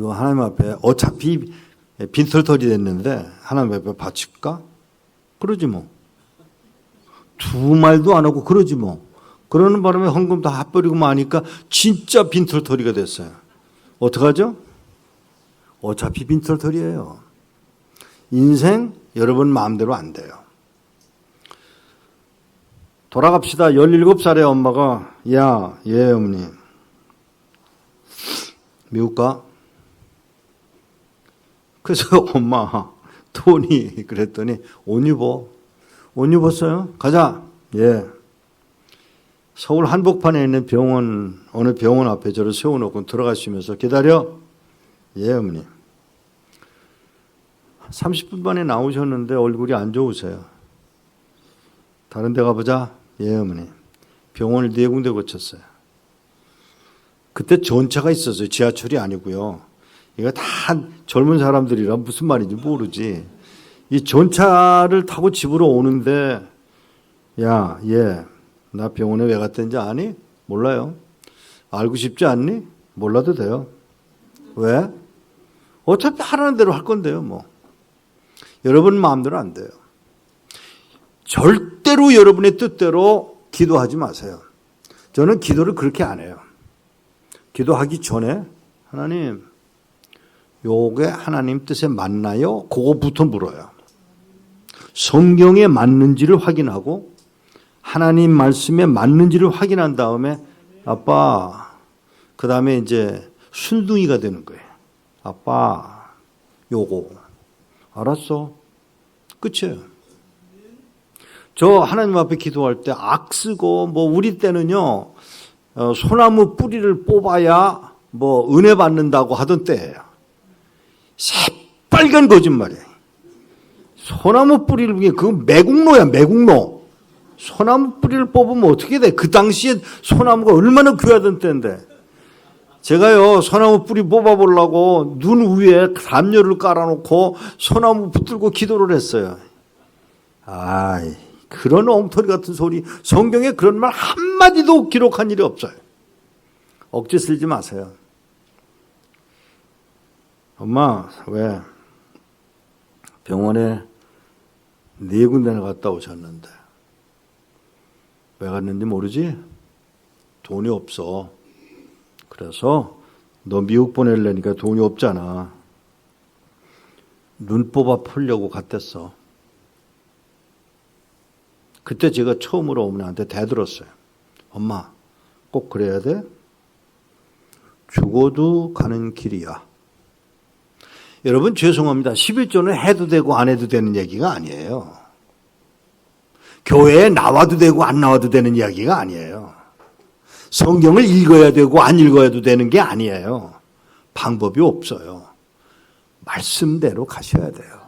이거 하나님 앞에 어차피 빈털털이 됐는데 하나님 앞에 바칠까? 그러지 뭐. 두 말도 안 하고 그러지 뭐. 그러는 바람에 헌금 다 핫버리고 마니까 진짜 빈털털이가 됐어요. 어떡하죠? 어차피 빈털털이에요. 인생 여러분 마음대로 안 돼요. 돌아갑시다. 17살의 엄마가 야, 예 어머니 미국 가? 그래서 엄마 돈이 그랬더니 옷 입어. 옷 입었어요? 가자. 예. 서울 한복판에 있는 병원, 어느 병원 앞에 저를 세워놓고 들어가시면서 기다려. 예 어머니. 30분 만에 나오셨는데 얼굴이 안 좋으세요. 다른 데 가보자. 예 어머니. 병원을 4군데 거쳤어요. 그때 전차가 있었어요. 지하철이 아니고요. 이거 다 젊은 사람들이라 무슨 말인지 모르지. 이 전차를 타고 집으로 오는데 야, 예, 나 병원에 왜 갔던지 아니? 몰라요. 알고 싶지 않니? 몰라도 돼요. 왜? 어차피 하라는 대로 할 건데요, 뭐. 여러분 마음대로 안 돼요. 절대로 여러분의 뜻대로 기도하지 마세요. 저는 기도를 그렇게 안 해요. 기도하기 전에 하나님, 요게 하나님 뜻에 맞나요? 그거부터 물어요. 성경에 맞는지를 확인하고 하나님 말씀에 맞는지를 확인한 다음에 아빠, 그 다음에 이제 순둥이가 되는 거예요. 아빠, 요거. 알았어. 끝이에요. 저 하나님 앞에 기도할 때 악쓰고 뭐 우리 때는요 소나무 뿌리를 뽑아야 뭐 은혜 받는다고 하던 때예요. 새빨간 거짓말이에요. 소나무 뿌리를 그거 매국노야 매국노. 소나무 뿌리를 뽑으면 어떻게 돼? 그 당시에 소나무가 얼마나 귀하던 때인데 제가요 소나무 뿌리 뽑아보려고 눈 위에 담요를 깔아놓고 소나무 붙들고 기도를 했어요. 아이 그런 엉터리 같은 소리. 성경에 그런 말 한마디도 기록한 일이 없어요. 억지 쓰지 마세요. 엄마 왜 병원에 4군데나 갔다 오셨는데 왜 갔는지 모르지? 돈이 없어. 그래서 너 미국 보내려니까 돈이 없잖아. 눈 뽑아 풀려고 갔댔어. 그때 제가 처음으로 어머니한테 대들었어요. 엄마 꼭 그래야 돼? 죽어도 가는 길이야. 여러분 죄송합니다. 11조는 해도 되고 안 해도 되는 얘기가 아니에요. 교회에 나와도 되고 안 나와도 되는 이야기가 아니에요. 성경을 읽어야 되고 안 읽어야도 되는 게 아니에요. 방법이 없어요. 말씀대로 가셔야 돼요.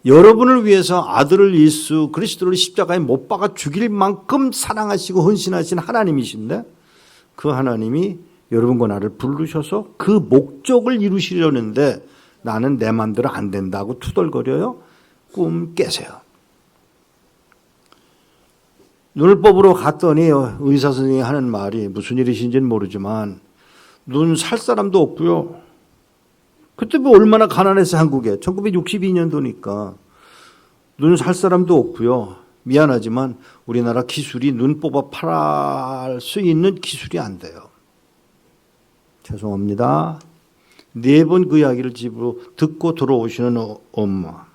여러분을 위해서 아들을 예수 그리스도를 십자가에 못 박아 죽일 만큼 사랑하시고 헌신하신 하나님이신데 그 하나님이 여러분과 나를 부르셔서 그 목적을 이루시려는데 나는 내 맘대로 안 된다고 투덜거려요? 꿈 깨세요. 눈을 뽑으러 갔더니 의사 선생님이 하는 말이 무슨 일이신지는 모르지만 눈 살 사람도 없고요. 그때 뭐 얼마나 가난했어요 한국에. 1962년도니까 눈 살 사람도 없고요. 미안하지만 우리나라 기술이 눈 뽑아 팔 수 있는 기술이 안 돼요. 죄송합니다. 4번 그 이야기를 집으로 듣고 들어오시는 엄마.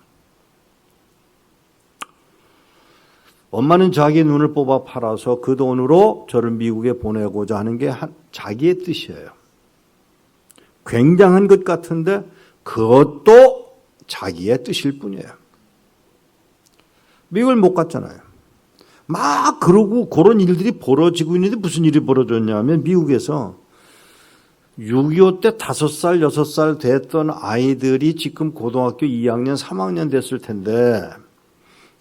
엄마는 자기 눈을 뽑아 팔아서 그 돈으로 저를 미국에 보내고자 하는 게 자기의 뜻이에요. 굉장한 것 같은데 그것도 자기의 뜻일 뿐이에요. 미국을 못 갔잖아요. 막 그러고 그런 일들이 벌어지고 있는데 무슨 일이 벌어졌냐면 미국에서 6.25 때 5살, 6살 됐던 아이들이 지금 고등학교 2학년, 3학년 됐을 텐데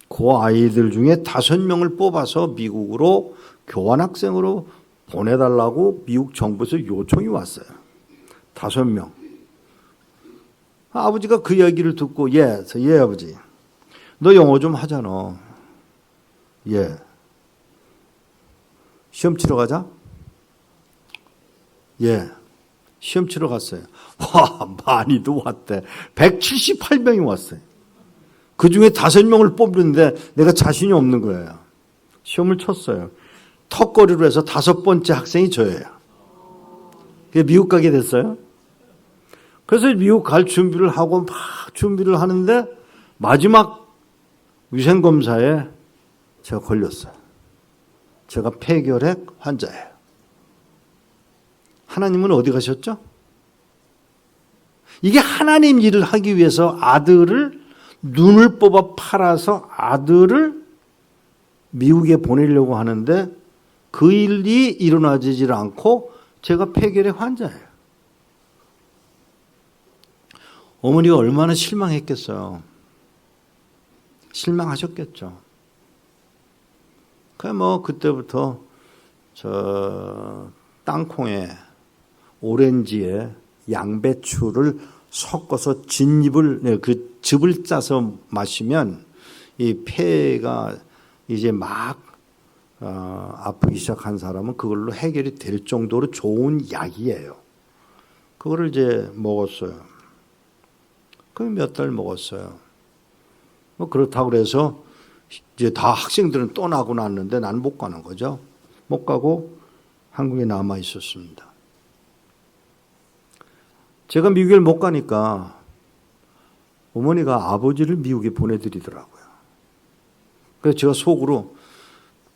그 아이들 중에 5명을 뽑아서 미국으로 교환학생으로 보내달라고 미국 정부에서 요청이 왔어요. 5명. 아버지가 그 이야기를 듣고 예 아버지. 너 영어 좀 하잖아. 예. 시험 치러 가자? 예. 시험 치러 갔어요. 와, 많이도 왔대. 178명이 왔어요. 그 중에 5명을 뽑는데 내가 자신이 없는 거예요. 시험을 쳤어요. 턱걸이로 해서 5번째 학생이 저예요. 미국 가게 됐어요. 그래서 미국 갈 준비를 하고 막 준비를 하는데 마지막 위생검사에 제가 걸렸어요. 제가 폐결핵 환자예요. 하나님은 어디 가셨죠? 이게 하나님 일을 하기 위해서 아들을 눈을 뽑아 팔아서 아들을 미국에 보내려고 하는데 그 일이 일어나지 않고 제가 폐결핵 환자예요. 어머니가 얼마나 실망했겠어요. 실망하셨겠죠. 그때부터 저 땅콩에 오렌지에 양배추를 섞어서 그 즙을 짜서 마시면 이 폐가 이제 막 아프기 시작한 사람은 그걸로 해결이 될 정도로 좋은 약이에요. 그거를 이제 먹었어요. 그 몇 달 먹었어요. 그렇다고 그래서 이제 다 학생들은 떠나고 났는데 나는 못 가는 거죠. 못 가고 한국에 남아 있었습니다. 제가 미국에 못 가니까 어머니가 아버지를 미국에 보내드리더라고요. 그래서 제가 속으로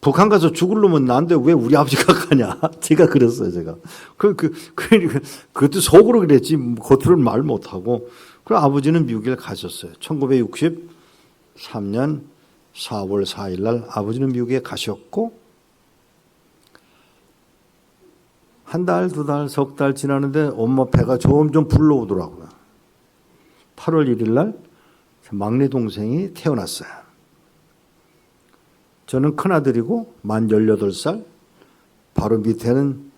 북한 가서 죽을 놈은 난데 왜 우리 아버지가 가냐. 제가 그랬어요, 제가. 그것도 속으로 그랬지, 겉으로는 말 못하고. 그럼 아버지는 미국에 가셨어요. 1963년 4월 4일 날 아버지는 미국에 가셨고, 한 달, 2달, 석 달 지나는데 엄마 배가 점점 불러오더라고요. 8월 1일 날 막내 동생이 태어났어요. 저는 큰아들이고 만 18살, 바로 밑에는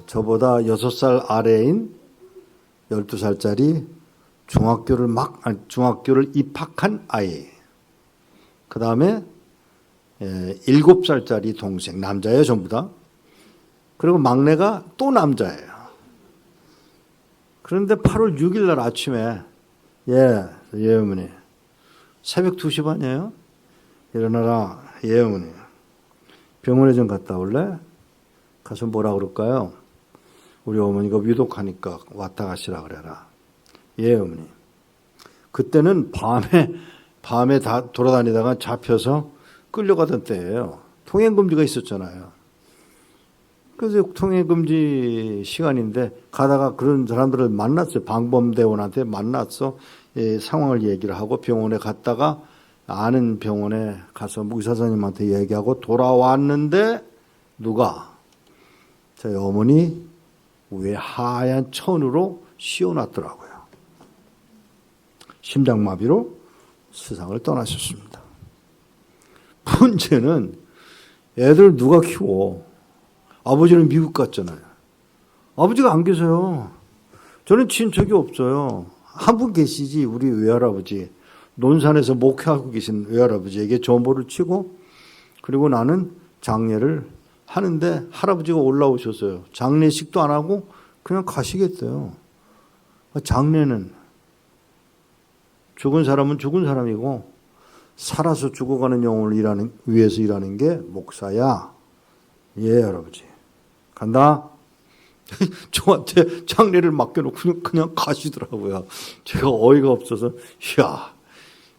저보다 6살 아래인 12살짜리 중학교를 입학한 아이. 그 다음에 7살짜리 동생, 남자예요 전부 다. 그리고 막내가 또 남자예요. 그런데 8월 6일 날 아침에 예 어머니 새벽 2시 반이에요. 일어나라. 예 어머니 병원에 좀 갔다 올래? 가서 뭐라 그럴까요? 우리 어머니가 위독하니까 왔다 가시라 그래라. 예 어머니. 그때는 밤에 다 돌아다니다가 잡혀서 끌려가던 때예요. 통행금지가 있었잖아요. 그래서 통행금지 시간인데 가다가 그런 사람들을 만났어요. 방범대원한테 만났어. 상황을 얘기를 하고 병원에 갔다가 아는 병원에 가서 의사 선생님한테 얘기하고 돌아왔는데 누가 저희 어머니 위에 하얀 천으로 씌워놨더라고요. 심장마비로 세상을 떠나셨습니다. 문제는 애들 누가 키워? 아버지는 미국 갔잖아요. 아버지가 안 계세요. 저는 친척이 없어요. 한 분 계시지, 우리 외할아버지. 논산에서 목회하고 계신 외할아버지에게 전보를 치고, 그리고 나는 장례를 하는데 할아버지가 올라오셨어요. 장례식도 안 하고 그냥 가시겠대요. 장례는 죽은 사람은 죽은 사람이고 살아서 죽어가는 영혼을 위해서 일하는 게 목사야. 예, 할아버지. 간다. 저한테 장례를 맡겨놓고 그냥 가시더라고요. 제가 어이가 없어서, 이야,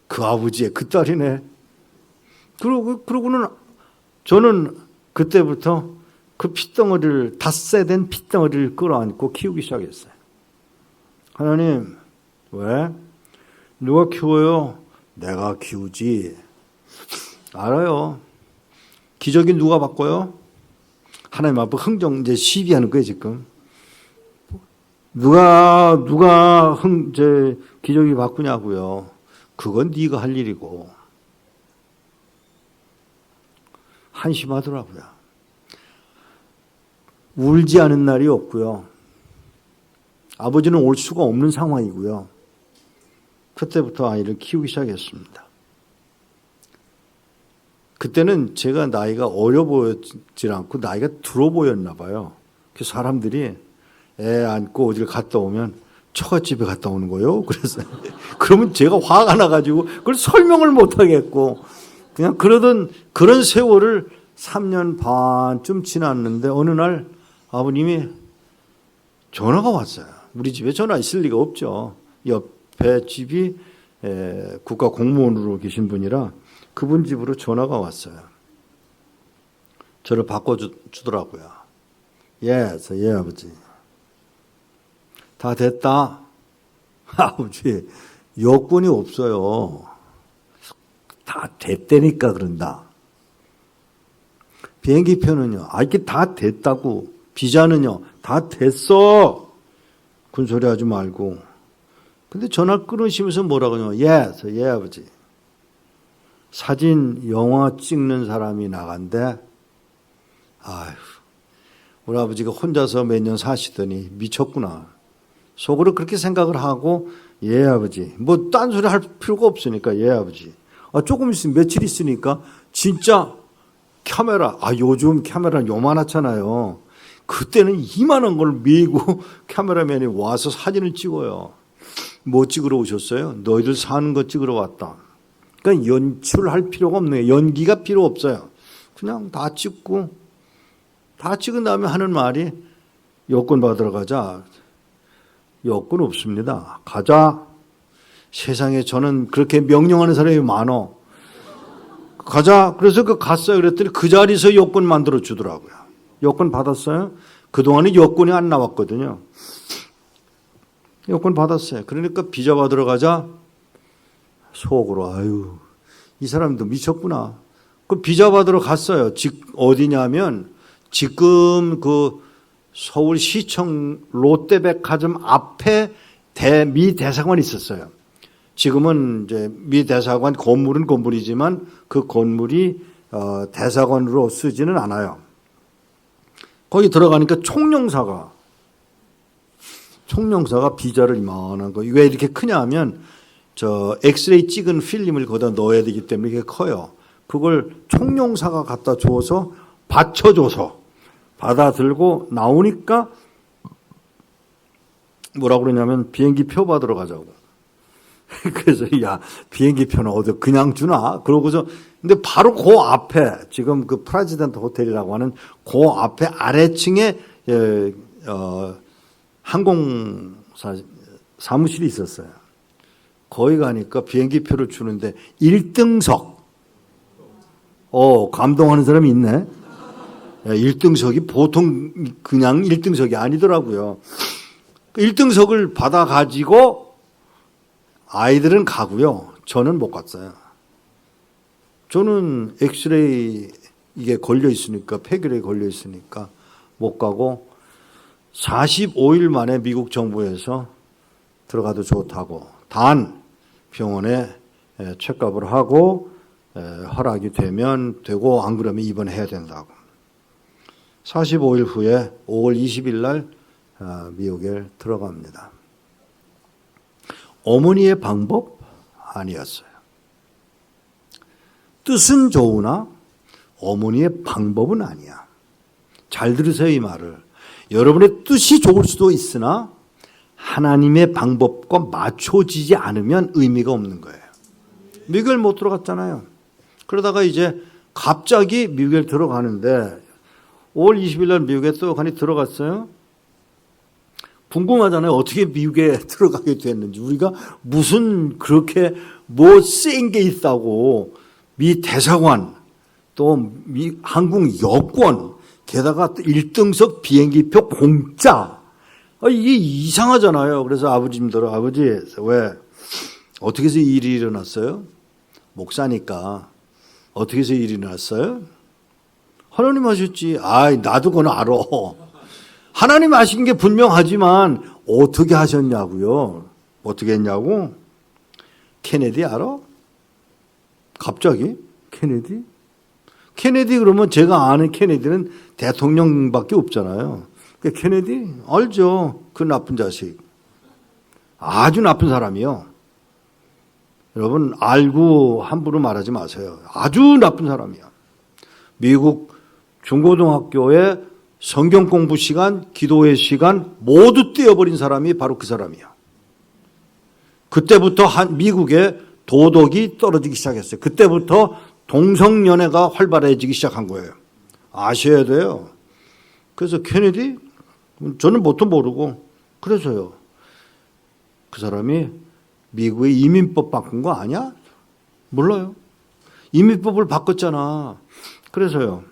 그 아버지의 그 딸이네. 그러고는 저는 그때부터 그 핏덩어리를, 닷새 된 핏덩어리를 끌어안고 키우기 시작했어요. 하나님, 왜? 누가 키워요? 내가 키우지. 알아요. 기저귀 누가 바꿔요? 하나님 앞에 이제 시비하는 거예요, 지금. 누가 기저귀 바꾸냐고요. 그건 네가 할 일이고. 한심하더라고요. 울지 않은 날이 없고요. 아버지는 올 수가 없는 상황이고요. 그때부터 아이를 키우기 시작했습니다. 그때는 제가 나이가 어려 보였지 않고 나이가 들어 보였나 봐요. 그 사람들이 애 안고 어딜 갔다 오면 처갓집에 갔다 오는 거예요. 그래서 그러면 제가 화가 나가지고 그걸 설명을 못 하겠고 그냥 그러던 그런 세월을 3년 반쯤 지났는데 어느 날 아버님이 전화가 왔어요. 우리 집에 전화 있을 리가 없죠. 옆에 집이 국가 공무원으로 계신 분이라 그분 집으로 전화가 왔어요. 저를 바꿔주더라고요. 예, 아버지. 다 됐다. 아버지, 여권이 없어요. 다 됐다니까 그런다. 비행기 표는요. 이게 다 됐다고. 비자는요. 다 됐어. 그런 소리 하지 말고. 근데 전화 끊으시면서 뭐라고 하냐면 예, 아버지. 사진, 영화 찍는 사람이 나간대. 아휴, 우리 아버지가 혼자서 몇 년 사시더니 미쳤구나. 속으로 그렇게 생각을 하고 예, 아버지. 뭐 딴 소리 할 필요가 없으니까 예, 아버지. 조금 있으면 며칠 있으니까 진짜 카메라, 요즘 카메라 요만하잖아요. 그때는 이만한 걸 메고 카메라맨이 와서 사진을 찍어요. 뭐 찍으러 오셨어요? 너희들 사는 거 찍으러 왔다. 그러니까 연출할 필요가 없네요. 연기가 필요 없어요. 그냥 다 찍고 다 찍은 다음에 하는 말이 여권 받으러 가자. 여권 없습니다. 가자. 세상에 저는 그렇게 명령하는 사람이 많어. 가자. 그래서 갔어요. 그랬더니 그 자리에서 여권 만들어 주더라고요. 여권 받았어요? 그동안에 여권이 안 나왔거든요. 여권 받았어요. 그러니까 비자 받으러 가자. 속으로 이 사람도 미쳤구나. 그 비자 받으러 갔어요. 어디냐면 지금 그 서울시청 롯데백화점 앞에 미 대사관이 있었어요. 지금은 이제 미 대사관 건물은 건물이지만 그 건물이 대사관으로 쓰지는 않아요. 거기 들어가니까 총영사가 비자를 이만한 거. 왜 이렇게 크냐 하면 엑스레이 찍은 필름을 거기다 넣어야 되기 때문에 이게 커요. 그걸 총영사가 갖다 줘서 받쳐줘서 받아 들고 나오니까 뭐라고 그러냐면 비행기 표 받으러 가자고. 그래서 비행기 표는 어디 그냥 주나? 그러고서 근데 바로 그 앞에 지금 그 프레지던트 호텔이라고 하는 그 앞에 아래층에 항공사 사무실이 있었어요. 거기 가니까 비행기 표를 주는데 1등석. 감동하는 사람이 있네. 1등석이 보통 그냥 1등석이 아니더라고요. 1등석을 받아가지고 아이들은 가고요. 저는 못 갔어요. 저는 엑스레이 이게 걸려 있으니까, 폐결에 걸려 있으니까 못 가고 45일 만에 미국 정부에서 들어가도 좋다고 단 병원에 체크업을 하고 허락이 되면 되고 안 그러면 입원해야 된다고. 45일 후에 5월 20일 날 미국에 들어갑니다. 어머니의 방법 아니었어요. 뜻은 좋으나 어머니의 방법은 아니야. 잘 들으세요, 이 말을. 여러분의 뜻이 좋을 수도 있으나 하나님의 방법과 맞춰지지 않으면 의미가 없는 거예요. 미국에 못 들어갔잖아요. 그러다가 이제 갑자기 미국에 들어가는데 5월 20일 날 미국에 또 들어갔어요. 궁금하잖아요. 어떻게 미국에 들어가게 됐는지. 우리가 무슨 그렇게 뭐 센 게 있다고 미 대사관 또 미 항공 여권 게다가 1등석 비행기표 공짜. 이게 이상하잖아요. 그래서 아버님들은 아버지 왜 어떻게 해서 일이 일어났어요? 목사니까 어떻게 해서 일이 일어났어요? 하나님 하셨지. 나도 그건 알아. 하나님 하신 게 분명하지만 어떻게 하셨냐고요. 어떻게 했냐고? 케네디 알아? 갑자기? 케네디 그러면 제가 아는 케네디는 대통령밖에 없잖아요. 케네디 알죠? 그 나쁜 자식. 아주 나쁜 사람이요. 여러분 알고 함부로 말하지 마세요. 아주 나쁜 사람이야. 미국 중고등학교에 성경 공부 시간, 기도의 시간 모두 떼어버린 사람이 바로 그 사람이야. 그때부터 미국의 도덕이 떨어지기 시작했어요. 그때부터 동성연애가 활발해지기 시작한 거예요. 아셔야 돼요. 그래서 케네디, 저는 뭣도 모르고, 그래서요. 그 사람이 미국의 이민법 바꾼 거 아니야? 몰라요. 이민법을 바꿨잖아. 그래서요.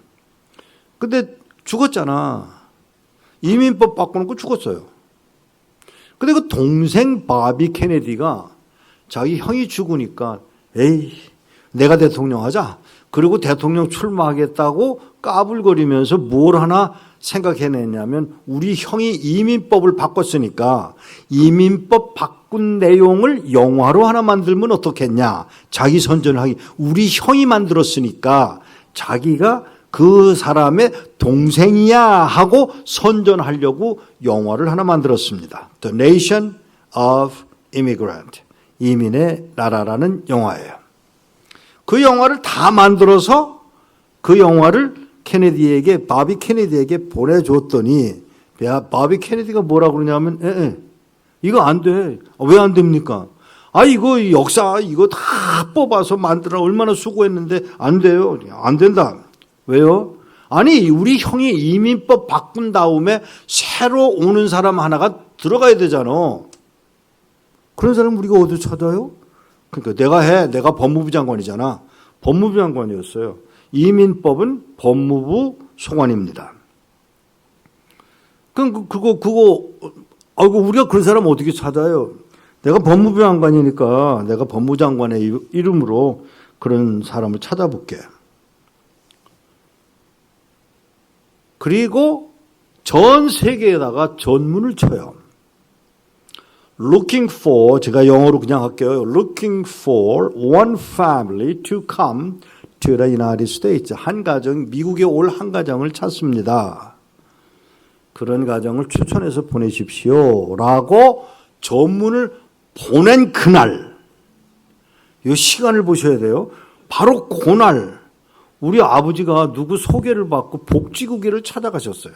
근데 죽었잖아. 이민법 바꾸는 거 죽었어요. 근데 그 동생 바비 케네디가 자기 형이 죽으니까 에이 내가 대통령 하자. 그리고 대통령 출마하겠다고 까불거리면서 뭘 하나 생각해냈냐면 우리 형이 이민법을 바꿨으니까 이민법 바꾼 내용을 영화로 하나 만들면 어떻겠냐. 자기 선전을 하기. 우리 형이 만들었으니까 자기가 그 사람의 동생이야 하고 선전하려고 영화를 하나 만들었습니다. The Nation of Immigrant. 이민의 나라라는 영화예요. 그 영화를 다 만들어서 그 영화를 케네디에게, 바비 케네디에게 보내줬더니 바비 케네디가 뭐라고 그러냐면 이거 안 돼. 왜 안 됩니까? 이거 역사 이거 다 뽑아서 만들어 얼마나 수고했는데 안 돼요. 안 된다. 왜요? 아니 우리 형이 이민법 바꾼 다음에 새로 오는 사람 하나가 들어가야 되잖아. 그런 사람 우리가 어디서 찾아요? 그러니까 내가 법무부 장관이잖아. 법무부 장관이었어요. 이민법은 법무부 소관입니다. 그럼 우리가 그런 사람 어떻게 찾아요? 내가 법무부 장관이니까 내가 법무부 장관의 이름으로 그런 사람을 찾아볼게. 그리고 전 세계에다가 전문을 쳐요. Looking for, 제가 영어로 그냥 할게요. Looking for one family to come to the United States. 한 가정, 미국에 올 한 가정을 찾습니다. 그런 가정을 추천해서 보내십시오. 라고 전문을 보낸 그날, 이 시간을 보셔야 돼요. 바로 그날, 우리 아버지가 누구 소개를 받고 복지국회를 찾아가셨어요.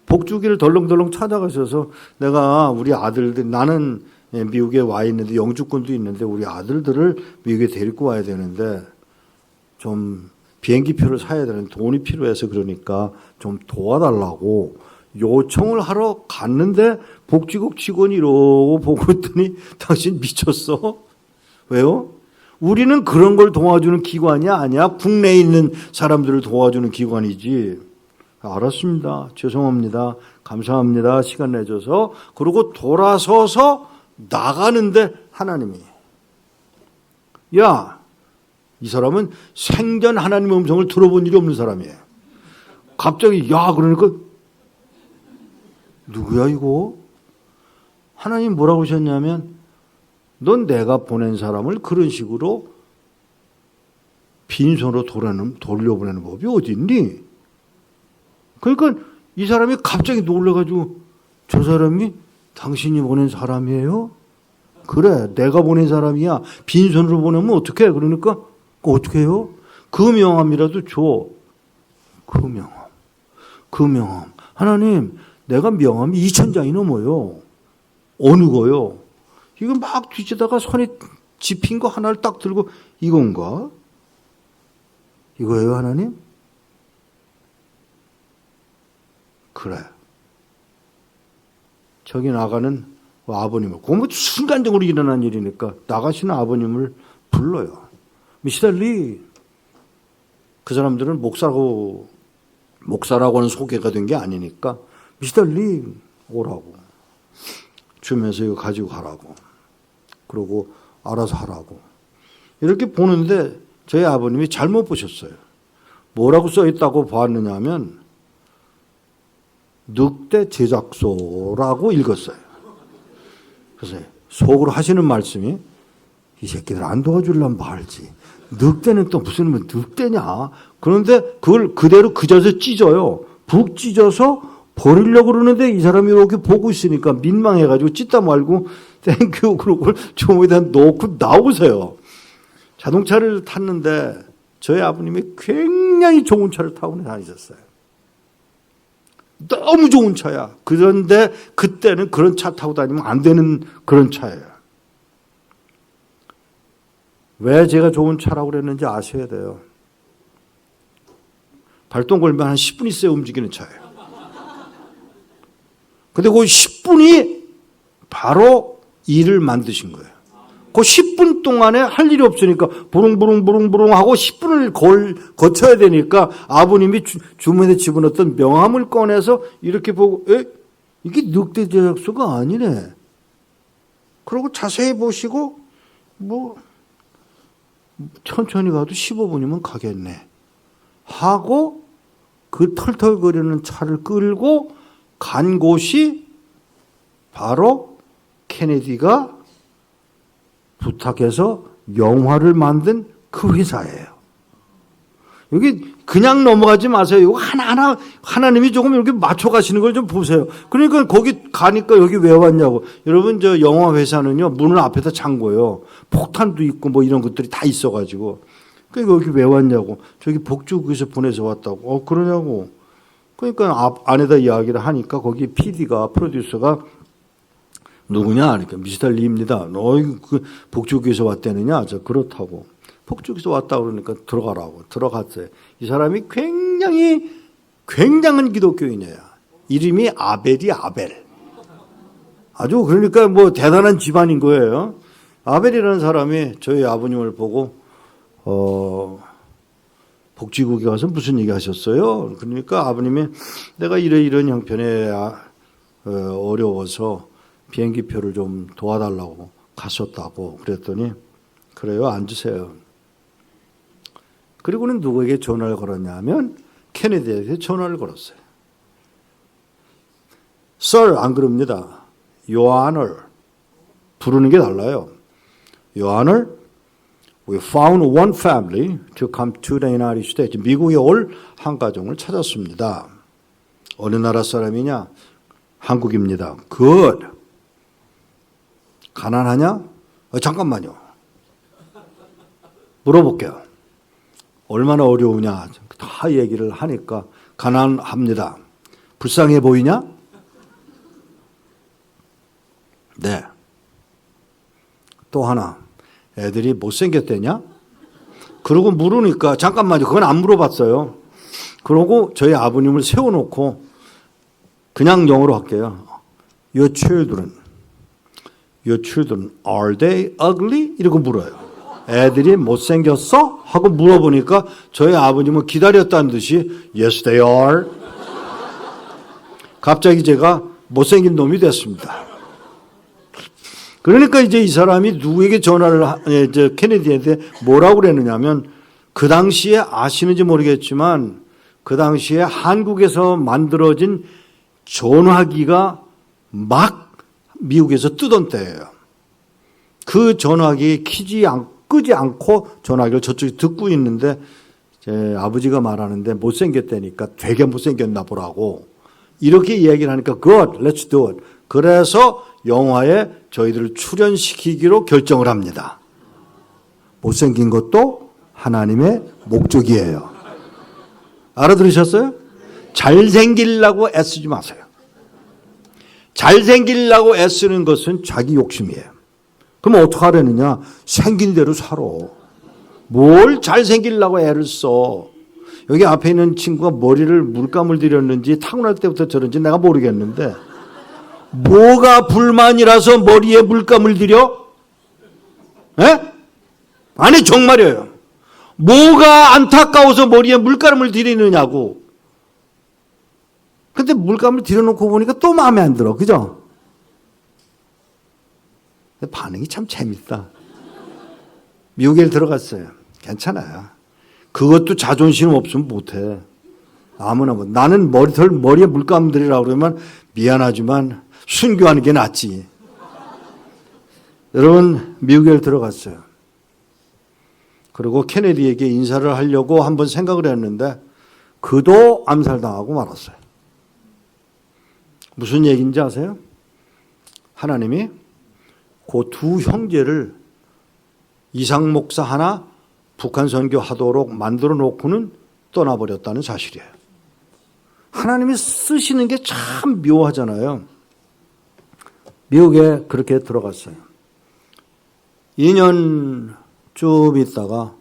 복지국회를 덜렁덜렁 찾아가셔서 내가 우리 아들들, 나는 미국에 와 있는데 영주권도 있는데 우리 아들들을 미국에 데리고 와야 되는데 좀 비행기표를 사야 되는 돈이 필요해서 그러니까 좀 도와달라고 요청을 하러 갔는데 복지국 직원이 이러고 보고 있더니 당신 미쳤어? 왜요? 우리는 그런 걸 도와주는 기관이 아니야. 국내에 있는 사람들을 도와주는 기관이지. 알았습니다. 죄송합니다. 감사합니다. 시간 내줘서. 그러고 돌아서서 나가는데 하나님이 야, 이 사람은 생전 하나님의 음성을 들어본 일이 없는 사람이에요. 갑자기 야 그러니까 누구야 이거? 하나님 뭐라고 하셨냐면 넌 내가 보낸 사람을 그런 식으로 빈손으로 돌려보내는 법이 어디 있니? 그러니까 이 사람이 갑자기 놀라가지고 저 사람이 당신이 보낸 사람이에요? 그래 내가 보낸 사람이야. 빈손으로 보내면 어떡해? 그러니까 어떻게 해요? 그 명함이라도 줘. 그 명함. 하나님 내가 명함이 2,000장이 넘어요. 어느 거요? 이거 막 뒤지다가 손에 집힌 거 하나를 딱 들고 이건가? 이거예요 하나님? 그래. 저기 나가는 아버님을, 그건 순간적으로 일어난 일이니까 나가시는 아버님을 불러요. 미스터 리. 그 사람들은 목사라고 하는 소개가 된 게 아니니까 미스터 리 오라고 주면서 이거 가지고 가라고. 그러고 알아서 하라고. 이렇게 보는데 저희 아버님이 잘못 보셨어요. 뭐라고 써있다고 봤느냐 하면 늑대 제작소라고 읽었어요. 그래서 속으로 하시는 말씀이 이 새끼들 안 도와주려면 말지. 늑대는 또 무슨 늑대냐. 그런데 그걸 그대로 그저서 찢어요. 북 찢어서 버리려고 그러는데 이 사람이 이렇게 보고 있으니까 민망해가지고 찢다 말고 땡큐 그러고 조모에다 놓고 나오세요. 자동차를 탔는데 저희 아버님이 굉장히 좋은 차를 타고 다니셨어요. 너무 좋은 차야. 그런데 그때는 그런 차 타고 다니면 안 되는 그런 차예요. 왜 제가 좋은 차라고 그랬는지 아셔야 돼요. 발동 걸면 한 10분 있어야 움직이는 차예요. 근데 그 10분이 바로 일을 만드신 거예요. 그 10분 동안에 할 일이 없으니까 부릉부릉 하고 10분을 거쳐야 되니까 아버님이 주머니에 집어넣었던 명함을 꺼내서 이렇게 보고 이게 늑대 제작소가 아니네. 그리고 자세히 보시고 뭐 천천히 가도 15분이면 가겠네 하고 그 털털거리는 차를 끌고 간 곳이 바로 케네디가 부탁해서 영화를 만든 그 회사예요. 여기 그냥 넘어가지 마세요. 이거 하나하나 하나님이 조금 이렇게 맞춰 가시는 걸 좀 보세요. 그러니까 거기 가니까 여기 왜 왔냐고. 여러분 저 영화 회사는요 문을 앞에다 잠궈요. 폭탄도 있고 뭐 이런 것들이 다 있어가지고. 그러니까 여기 왜 왔냐고. 저기 복주국에서 보내서 왔다고. 그러냐고. 그러니까 안에다 이야기를 하니까 거기 PD가 프로듀서가 누구냐? 그러니까 미스터 리입니다. 너 그 복주국에서 왔다느냐? 저 그렇다고. 복주국에서 왔다 그러니까 들어가라고. 들어갔어요. 이 사람이 굉장한 기독교인이에요. 이름이 아벨이 아벨. 아주 그러니까 뭐 대단한 집안인 거예요. 아벨이라는 사람이 저희 아버님을 보고 복지국에 가서 무슨 얘기 하셨어요? 그러니까 아버님이 내가 이런 형편에 어려워서 비행기표를 좀 도와달라고 갔었다고 그랬더니 그래요, 앉으세요. 그리고는 누구에게 전화를 걸었냐면 케네디에게 전화를 걸었어요. Sir 안 그럽니다. Your Honor 부르는 게 달라요. Your Honor, we found one family to come to the United States. 미국에 올 한 가정을 찾았습니다. 어느 나라 사람이냐? 한국입니다. Good. 가난하냐? 잠깐만요. 물어볼게요. 얼마나 어려우냐? 다 얘기를 하니까 가난합니다. 불쌍해 보이냐? 네. 또 하나. 애들이 못생겼대냐? 그러고 물으니까 잠깐만요. 그건 안 물어봤어요. 그러고 저희 아버님을 세워놓고 그냥 영어로 할게요. Your children are they ugly? 이러고 물어요. 애들이 못생겼어? 하고 물어보니까 저희 아버님은 기다렸다는 듯이 Yes, they are. 갑자기 제가 못생긴 놈이 됐습니다. 그러니까 이제 이 사람이 누구에게 전화를 케네디한테 뭐라고 그랬느냐면 그 당시에 아시는지 모르겠지만 그 당시에 한국에서 만들어진 전화기가 막 미국에서 뜨던 때예요. 그 전화기 끄지 않고 전화기를 저쪽에 듣고 있는데 제 아버지가 말하는데 못생겼다니까 되게 못생겼나 보라고 이렇게 얘기를 하니까 good, let's do it. 그래서 영화에 저희들을 출연시키기로 결정을 합니다. 못생긴 것도 하나님의 목적이에요. 알아들으셨어요? 잘생기려고 애쓰지 마세요. 잘생기려고 애쓰는 것은 자기 욕심이에요. 그럼 어떻게 하려느냐? 생긴 대로 살아. 뭘 잘생기려고 애를 써. 여기 앞에 있는 친구가 머리를 물감을 들였는지 타고날 때부터 저런지 내가 모르겠는데 뭐가 불만이라서 머리에 물감을 들여? 에? 아니 정말이에요. 뭐가 안타까워서 머리에 물감을 들이느냐고. 근데 물감을 들여놓고 보니까 또 마음에 안 들어. 그죠? 반응이 참 재밌다. 미국에 들어갔어요. 괜찮아요. 그것도 자존심 없으면 못해. 아무나 뭐. 나는 머리에 물감 들이라고 그러면 미안하지만 순교하는 게 낫지. 여러분 미국에 들어갔어요. 그리고 케네디에게 인사를 하려고 한번 생각을 했는데 그도 암살당하고 말았어요. 무슨 얘기인지 아세요? 하나님이 그 두 형제를 이상 목사 하나 북한 선교하도록 만들어 놓고는 떠나버렸다는 사실이에요. 하나님이 쓰시는 게 참 묘하잖아요. 미국에 그렇게 들어갔어요. 2년쯤 있다가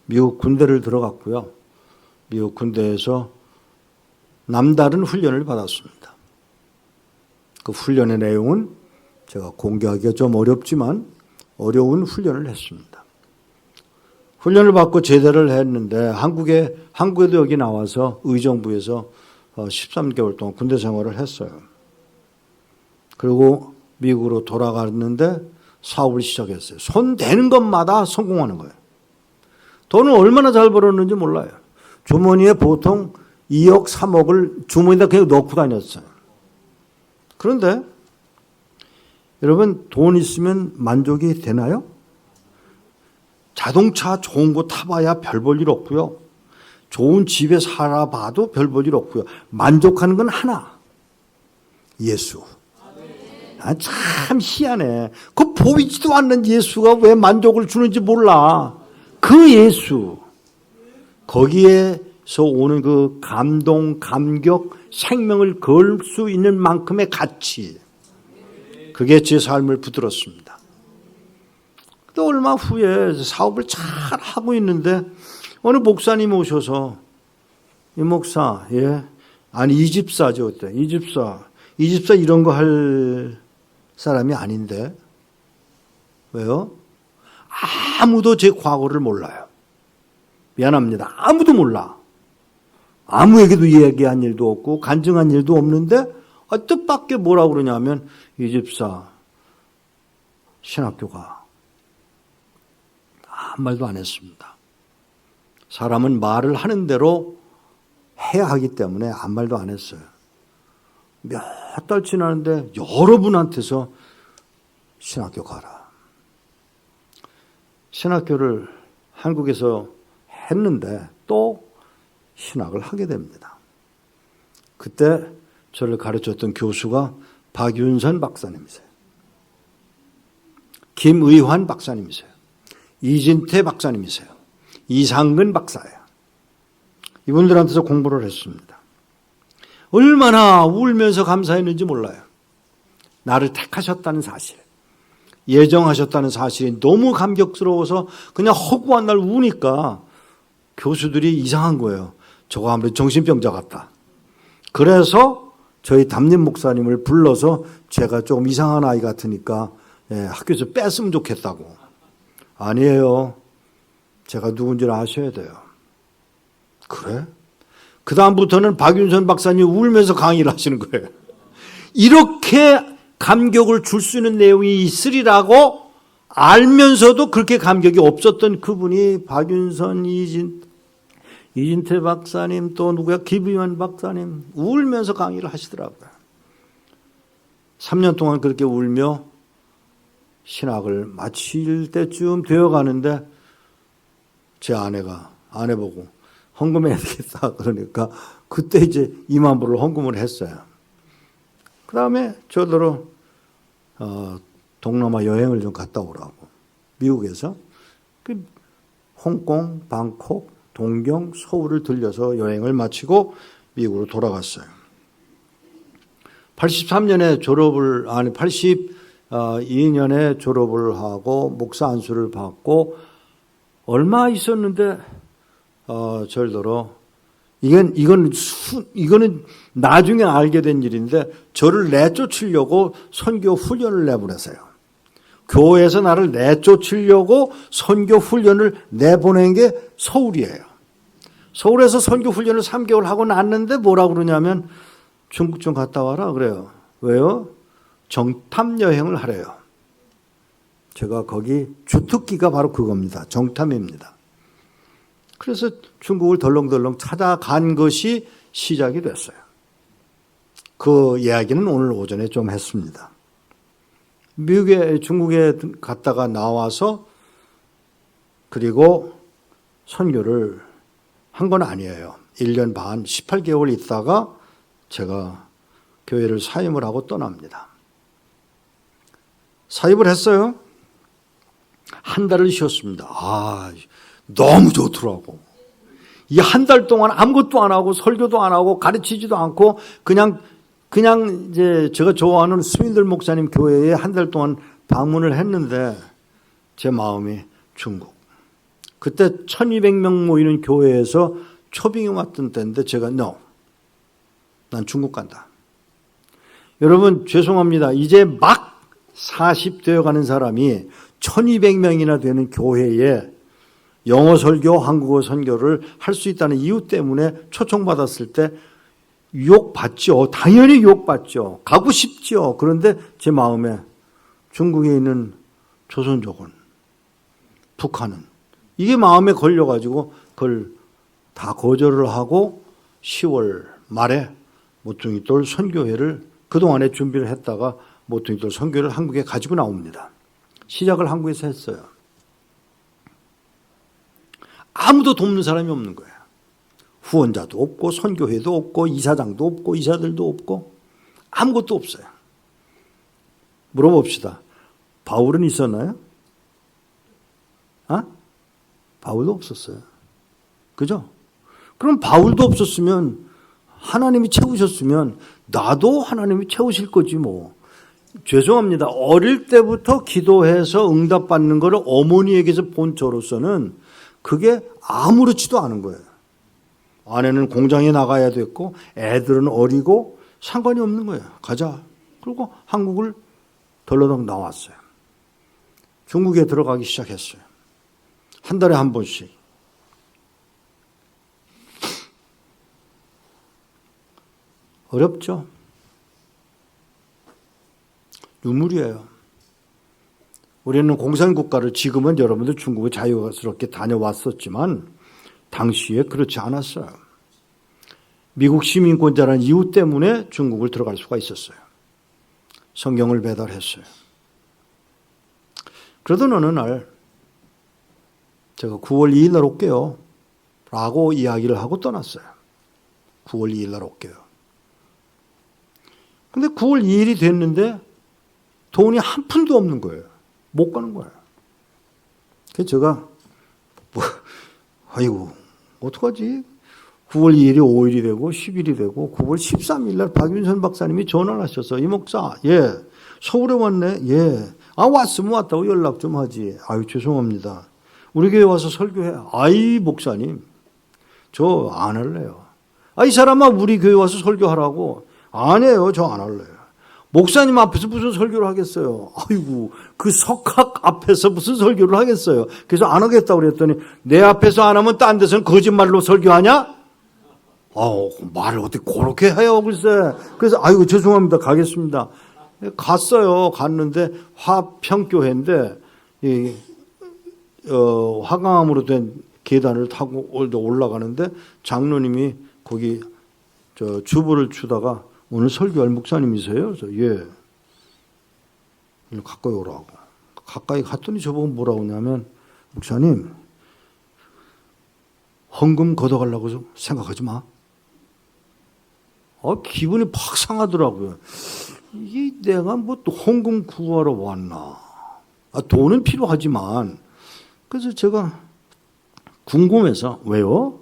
미국 군대를 들어갔고요. 미국 군대에서 남다른 훈련을 받았습니다. 그 훈련의 내용은 제가 공개하기가 좀 어렵지만 어려운 훈련을 했습니다. 훈련을 받고 제대를 했는데 한국에도 여기 나와서 의정부에서 13개월 동안 군대 생활을 했어요. 그리고 미국으로 돌아갔는데 사업을 시작했어요. 손 대는 것마다 성공하는 거예요. 돈을 얼마나 잘 벌었는지 몰라요. 주머니에 보통 2억, 3억을 주머니에다 그냥 넣고 다녔어요. 그런데 여러분 돈 있으면 만족이 되나요? 자동차 좋은 거 타봐야 별 볼 일 없고요. 좋은 집에 살아봐도 별 볼 일 없고요. 만족하는 건 하나. 예수. 참 희한해. 그 보이지도 않는 예수가 왜 만족을 주는지 몰라. 그 예수. 거기에서 오는 그 감동, 감격, 생명을 걸 수 있는 만큼의 가치. 그게 제 삶을 붙들었습니다. 또 얼마 후에 사업을 잘 하고 있는데 어느 목사님 오셔서 이 목사, 예, 아니 이 집사죠 그때 이 집사 이런 거 할 사람이 아닌데 왜요? 아무도 제 과거를 몰라요. 미안합니다. 아무도 몰라. 아무에게도 얘기한 일도 없고 간증한 일도 없는데 뜻밖의 뭐라고 그러냐면 이 집사 신학교가 아무 말도 안 했습니다. 사람은 말을 하는 대로 해야 하기 때문에 아무 말도 안 했어요. 몇 달 지나는데 여러분한테서 신학교 가라. 신학교를 한국에서 했는데 또 신학을 하게 됩니다. 그때 저를 가르쳤던 교수가 박윤선 박사님이세요. 김의환 박사님이세요. 이진태 박사님이세요. 이상근 박사예요. 이분들한테서 공부를 했습니다. 얼마나 울면서 감사했는지 몰라요. 나를 택하셨다는 사실, 예정하셨다는 사실이 너무 감격스러워서 그냥 허구한 날 우니까 교수들이 이상한 거예요. 저거 아무래도 정신병자 같다. 그래서 저희 담임 목사님을 불러서 제가 조금 이상한 아이 같으니까 학교에서 뺐으면 좋겠다고. 아니에요. 제가 누군지를 아셔야 돼요. 그래? 그 다음부터는 박윤선 박사님 울면서 강의를 하시는 거예요. 이렇게 감격을 줄 수 있는 내용이 있으리라고 알면서도 그렇게 감격이 없었던 그분이 박윤선, 이진태 박사님 또 누구야? 김의환 박사님 울면서 강의를 하시더라고요. 3년 동안 그렇게 울며 신학을 마칠 때쯤 되어가는데 제 아내 보고 헌금해야 되겠다 그러니까 그때 이제 2만 불을 헌금을 했어요. 그 다음에 저더러 동남아 여행을 좀 갔다 오라고 미국에서 홍콩, 방콕, 동경, 서울을 들려서 여행을 마치고 미국으로 돌아갔어요. 83년에 82년에 졸업을 하고 목사 안수를 받고 얼마 있었는데 절더러 이거는 나중에 알게 된 일인데 저를 내쫓으려고 선교 훈련을 내보내세요. 교회에서 나를 내쫓으려고 선교 훈련을 내보낸 게 서울이에요. 서울에서 선교 훈련을 3개월 하고 났는데 뭐라고 그러냐면 중국 좀 갔다 와라 그래요. 왜요? 정탐 여행을 하래요. 제가 거기 주특기가 바로 그겁니다. 정탐입니다. 그래서 중국을 덜렁덜렁 찾아간 것이 시작이 됐어요. 그 이야기는 오늘 오전에 좀 했습니다. 중국에 갔다가 나와서 그리고 선교를 한 건 아니에요. 1년 반, 18개월 있다가 제가 교회를 사임을 하고 떠납니다. 사입을 했어요. 한 달을 쉬었습니다. 너무 좋더라고. 이 한 달 동안 아무것도 안 하고 설교도 안 하고 가르치지도 않고 그냥 이제 제가 좋아하는 스윈들 목사님 교회에 한 달 동안 방문을 했는데 제 마음이 중국. 그때 1200명 모이는 교회에서 초빙이 왔던 때인데 제가 난 중국 간다. 여러분 죄송합니다. 이제 막 40 되어가는 사람이 1200명이나 되는 교회에 영어 설교, 한국어 선교를 할 수 있다는 이유 때문에 초청받았을 때 유혹받죠. 당연히 유혹받죠. 가고 싶죠. 그런데 제 마음에 중국에 있는 조선족은, 북한은 이게 마음에 걸려가지고 그걸 다 거절을 하고 10월 말에 모퉁이돌 선교회를 그동안에 준비를 했다가 모퉁이돌 선교를 한국에 가지고 나옵니다. 시작을 한국에서 했어요. 아무도 돕는 사람이 없는 거예요. 후원자도 없고 선교회도 없고 이사장도 없고 이사들도 없고 아무것도 없어요. 물어봅시다. 바울은 있었나요? 바울도 없었어요. 그죠? 그럼 바울도 없었으면 하나님이 채우셨으면 나도 하나님이 채우실 거지 뭐. 죄송합니다. 어릴 때부터 기도해서 응답받는 것을 어머니에게서 본 저로서는 그게 아무렇지도 않은 거예요. 아내는 공장에 나가야 됐고 애들은 어리고 상관이 없는 거예요. 가자. 그리고 한국을 덜러덩 나왔어요. 중국에 들어가기 시작했어요. 한 달에 한 번씩. 어렵죠? 눈물이에요. 우리는 공산국가를 지금은 여러분들 중국에 자유스럽게 다녀왔었지만 당시에 그렇지 않았어요. 미국 시민권자라는 이유 때문에 중국을 들어갈 수가 있었어요. 성경을 배달했어요. 그러던 어느 날 제가 9월 2일 날 올게요 라고 이야기를 하고 떠났어요. 9월 2일 날 올게요. 근데 9월 2일이 됐는데 돈이 한 푼도 없는 거예요. 못 가는 거예요. 그래서 제가 아이고 어떡하지? 9월 2일이 5일이 되고 10일이 되고 9월 13일 날 박윤선 박사님이 전화를 하셔서 이 목사 서울에 왔네. 왔으면 왔다고 연락 좀 하지. 아유 죄송합니다. 우리 교회 와서 설교해. 아이 목사님 저 안 할래요. 이 사람아 우리 교회 와서 설교하라고. 안 해요. 저 안 할래요. 목사님 앞에서 무슨 설교를 하겠어요. 아이고 그 석학 앞에서 무슨 설교를 하겠어요. 그래서 안 하겠다고 그랬더니 내 앞에서 안 하면 딴 데서는 거짓말로 설교하냐? 말을 어떻게 그렇게 해요 글쎄. 그래서 아이고 죄송합니다. 가겠습니다. 갔어요. 갔는데 화평교회인데 화강암으로 된 계단을 타고 올라가는데 장로님이 거기 주보를 주다가 오늘 설교할 목사님이세요? 그래서 가까이 오라고. 가까이 갔더니 저보고 뭐라고 하냐면 목사님 헌금 걷어가려고 생각하지 마. 기분이 팍 상하더라고요. 이게 내가 뭐 또 헌금 구하러 왔나. 돈은 필요하지만. 그래서 제가 궁금해서 왜요?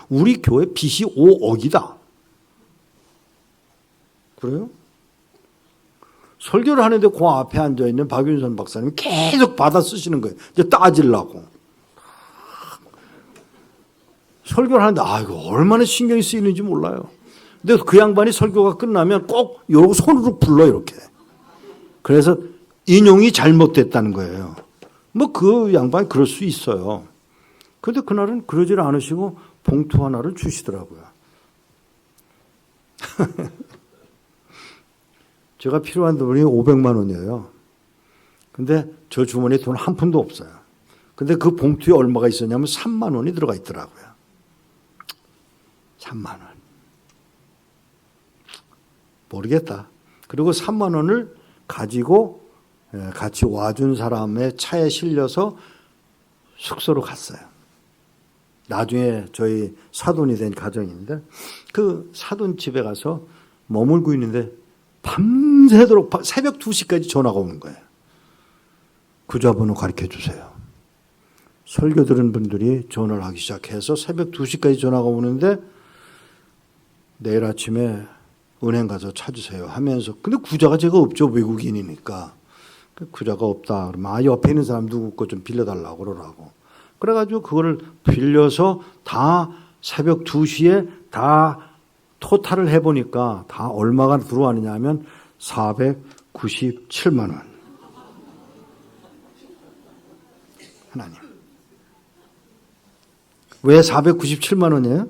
우리 교회 빚이 5억이다. 그래요? 설교를 하는데 그 앞에 앉아있는 박윤선 박사님이 계속 받아 쓰시는 거예요. 이제 따지려고. 설교를 하는데 이거 얼마나 신경이 쓰이는지 몰라요. 근데 그 양반이 설교가 끝나면 꼭 이러고 손으로 불러 이렇게. 그래서 인용이 잘못됐다는 거예요. 그 양반이 그럴 수 있어요. 그런데 그날은 그러질 않으시고 봉투 하나를 주시더라고요. 제가 필요한 돈이 500만 원이에요. 근데 저 주머니에 돈 한 푼도 없어요. 근데 그 봉투에 얼마가 있었냐면 3만 원이 들어가 있더라고요. 3만 원. 모르겠다. 그리고 3만 원을 가지고 같이 와준 사람의 차에 실려서 숙소로 갔어요. 나중에 저희 사돈이 된 가정인데 그 사돈 집에 가서 머물고 있는데 밤새도록 새벽 2시까지 전화가 오는 거예요. 구좌번호 가르쳐 주세요. 설교 들은 분들이 전화를 하기 시작해서 새벽 2시까지 전화가 오는데 내일 아침에 은행 가서 찾으세요 하면서, 근데 구자가 제가 없죠. 외국인이니까. 구자가 없다 그러면 옆에 있는 사람 누구 거 좀 빌려달라고 그러라고. 그래가지고 그거를 빌려서 다 새벽 2시에 다 토탈을 해보니까 다 얼마가 들어왔느냐 하면 497만 원. 하나님. 왜 497만 원이에요?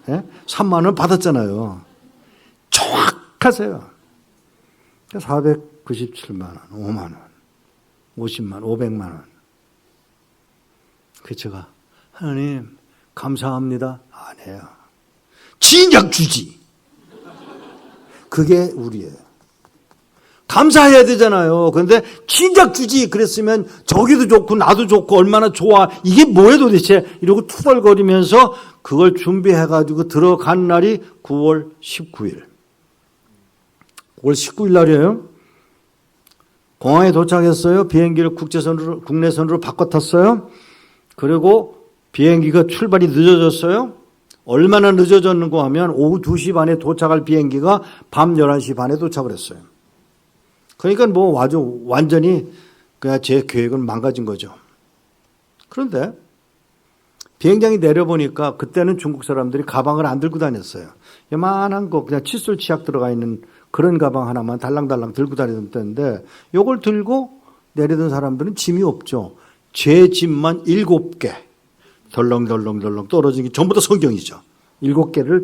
예? 3만 원 받았잖아요. 정확하세요. 497만 원, 5만 원, 50만 원, 500만 원. 그 제가 하나님 감사합니다. 안 해요. 진작 주지. 그게 우리예요. 감사해야 되잖아요. 그런데 진작 주지 그랬으면 저기도 좋고 나도 좋고 얼마나 좋아. 이게 뭐예요 도대체. 이러고 투덜거리면서 그걸 준비해가지고 들어간 날이 9월 19일. 9월 19일 날이에요. 공항에 도착했어요. 비행기를 국내선으로 바꿔 탔어요. 그리고 비행기가 출발이 늦어졌어요. 얼마나 늦어졌는가 하면 오후 2시 반에 도착할 비행기가 밤 11시 반에 도착을 했어요. 그러니까 뭐 아주 완전히 그냥 제 계획은 망가진 거죠. 그런데 비행장에 내려보니까 그때는 중국 사람들이 가방을 안 들고 다녔어요. 요만한 거 그냥 칫솔 치약 들어가 있는 그런 가방 하나만 달랑달랑 들고 다니던 때인데 요걸 들고 내리던 사람들은 짐이 없죠. 제 짐만 7개 덜렁덜렁 떨어진 게 전부 다 성경이죠. 7개를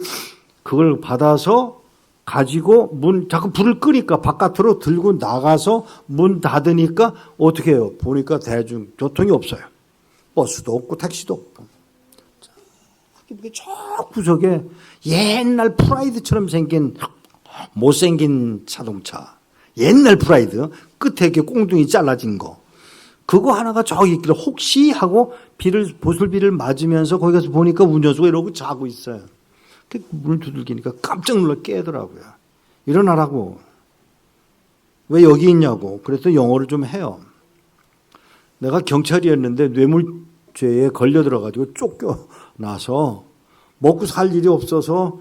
그걸 받아서 가지고 자꾸 불을 끄니까 바깥으로 들고 나가서 문 닫으니까 어떻게 해요? 보니까 대중교통이 없어요. 버스도 없고 택시도 없고. 저 구석에 옛날 프라이드처럼 생긴 못생긴 자동차. 옛날 프라이드. 끝에 이렇게 꽁둥이 잘라진 거. 그거 하나가 저기 있길래 혹시 하고 보슬비를 맞으면서 거기 가서 보니까 운전수가 이러고 자고 있어요. 문을 두들기니까 깜짝 놀라 깨더라고요. 일어나라고. 왜 여기 있냐고. 그래서 영어를 좀 해요. 내가 경찰이었는데 뇌물죄에 걸려들어가지고 쫓겨나서 먹고 살 일이 없어서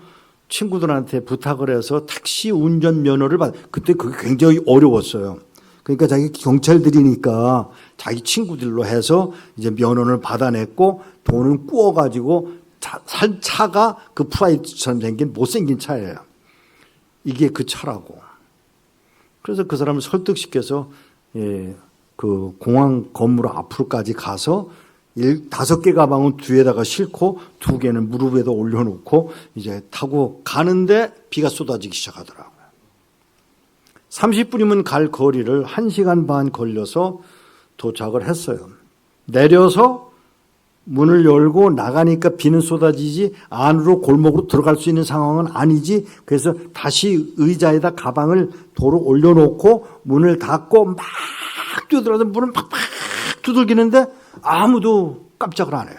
친구들한테 부탁을 해서 택시 운전면허를 그때 그게 굉장히 어려웠어요. 그러니까 자기 경찰들이니까 자기 친구들로 해서 이제 면허를 받아냈고 돈을 꾸어가지고 산 차가 그 프라이드처럼 생긴 못생긴 차예요. 이게 그 차라고. 그래서 그 사람을 설득시켜서 그 공항 건물 앞으로까지 가서 5개 가방은 뒤에다가 싣고 2개는 무릎 위에다 올려놓고 이제 타고 가는데 비가 쏟아지기 시작하더라고요. 30분이면 갈 거리를 1시간 반 걸려서 도착을 했어요. 내려서 문을 열고 나가니까 비는 쏟아지지 안으로 골목으로 들어갈 수 있는 상황은 아니지. 그래서 다시 의자에다 가방을 도로 올려놓고 문을 닫고 막 뛰어들어서 문을 팍팍 두들기는데 아무도 깜짝을 안 해요.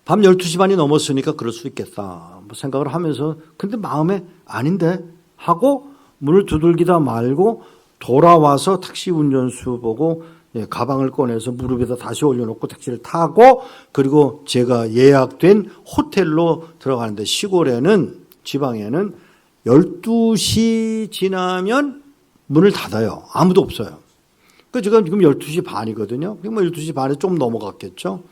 밤 12시 반이 넘었으니까 그럴 수 있겠다 생각을 하면서 근데 마음에 아닌데 하고 문을 두들기다 말고 돌아와서 택시 운전수 보고 가방을 꺼내서 무릎에다 다시 올려놓고 택시를 타고 그리고 제가 예약된 호텔로 들어가는데 시골에는 지방에는 12시 지나면 문을 닫아요. 아무도 없어요. 그러니까 지금 12시 반이거든요. 뭐 12시 반에 좀 넘어갔겠죠.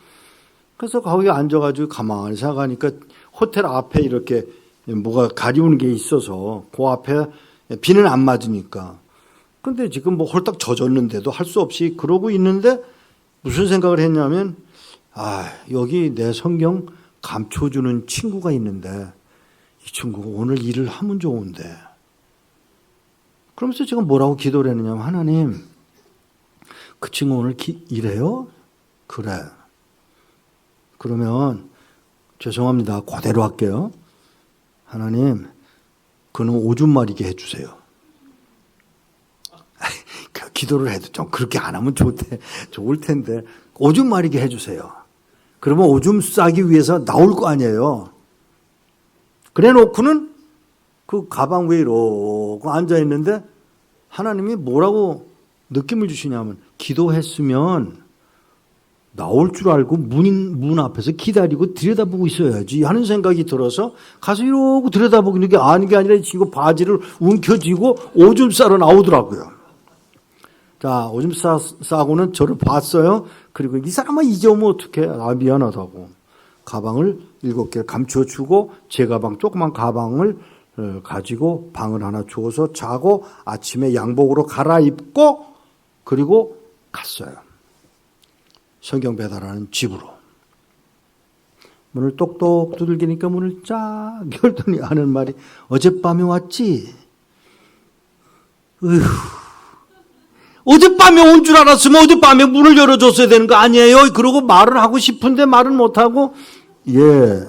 그래서 거기 앉아가지고 가만히 생각하니까 호텔 앞에 이렇게 뭐가 가리우는 게 있어서 그 앞에 비는 안 맞으니까. 근데 지금 뭐 홀딱 젖었는데도 할 수 없이 그러고 있는데 무슨 생각을 했냐면 여기 내 성경 감춰주는 친구가 있는데 이 친구가 오늘 일을 하면 좋은데 그러면서 제가 뭐라고 기도를 했느냐면 하나님 그 친구 오늘 일해요? 그래. 그러면 죄송합니다. 그대로 할게요. 하나님 그는 오줌 마리게 해주세요. 기도를 해도 좀 그렇게 안 하면 좋을 텐데 오줌 마리게 해주세요. 그러면 오줌 싸기 위해서 나올 거 아니에요. 그래 놓고는 그 가방 위에 이러고 앉아있는데 하나님이 뭐라고 느낌을 주시냐면 기도했으면 나올 줄 알고 문 앞에서 기다리고 들여다보고 있어야지 하는 생각이 들어서 가서 이러고 들여다보는 게 아닌 게 아니라 지금 바지를 움켜쥐고 오줌 싸러 나오더라고요. 자, 오줌 싸고는 저를 봤어요. 그리고 이 사람아 이제 오면 어떡해. 아, 미안하다고. 가방을 7개를 감춰주고 제 가방, 조그만 가방을 가지고 방을 하나 주어서 자고 아침에 양복으로 갈아입고 그리고 갔어요. 성경 배달하는 집으로. 문을 똑똑 두들기니까 문을 쫙 열더니 하는 말이 어젯밤에 왔지? 으휴. 어젯밤에 온 줄 알았으면 어젯밤에 문을 열어줬어야 되는 거 아니에요? 그러고 말을 하고 싶은데 말을 못하고 예,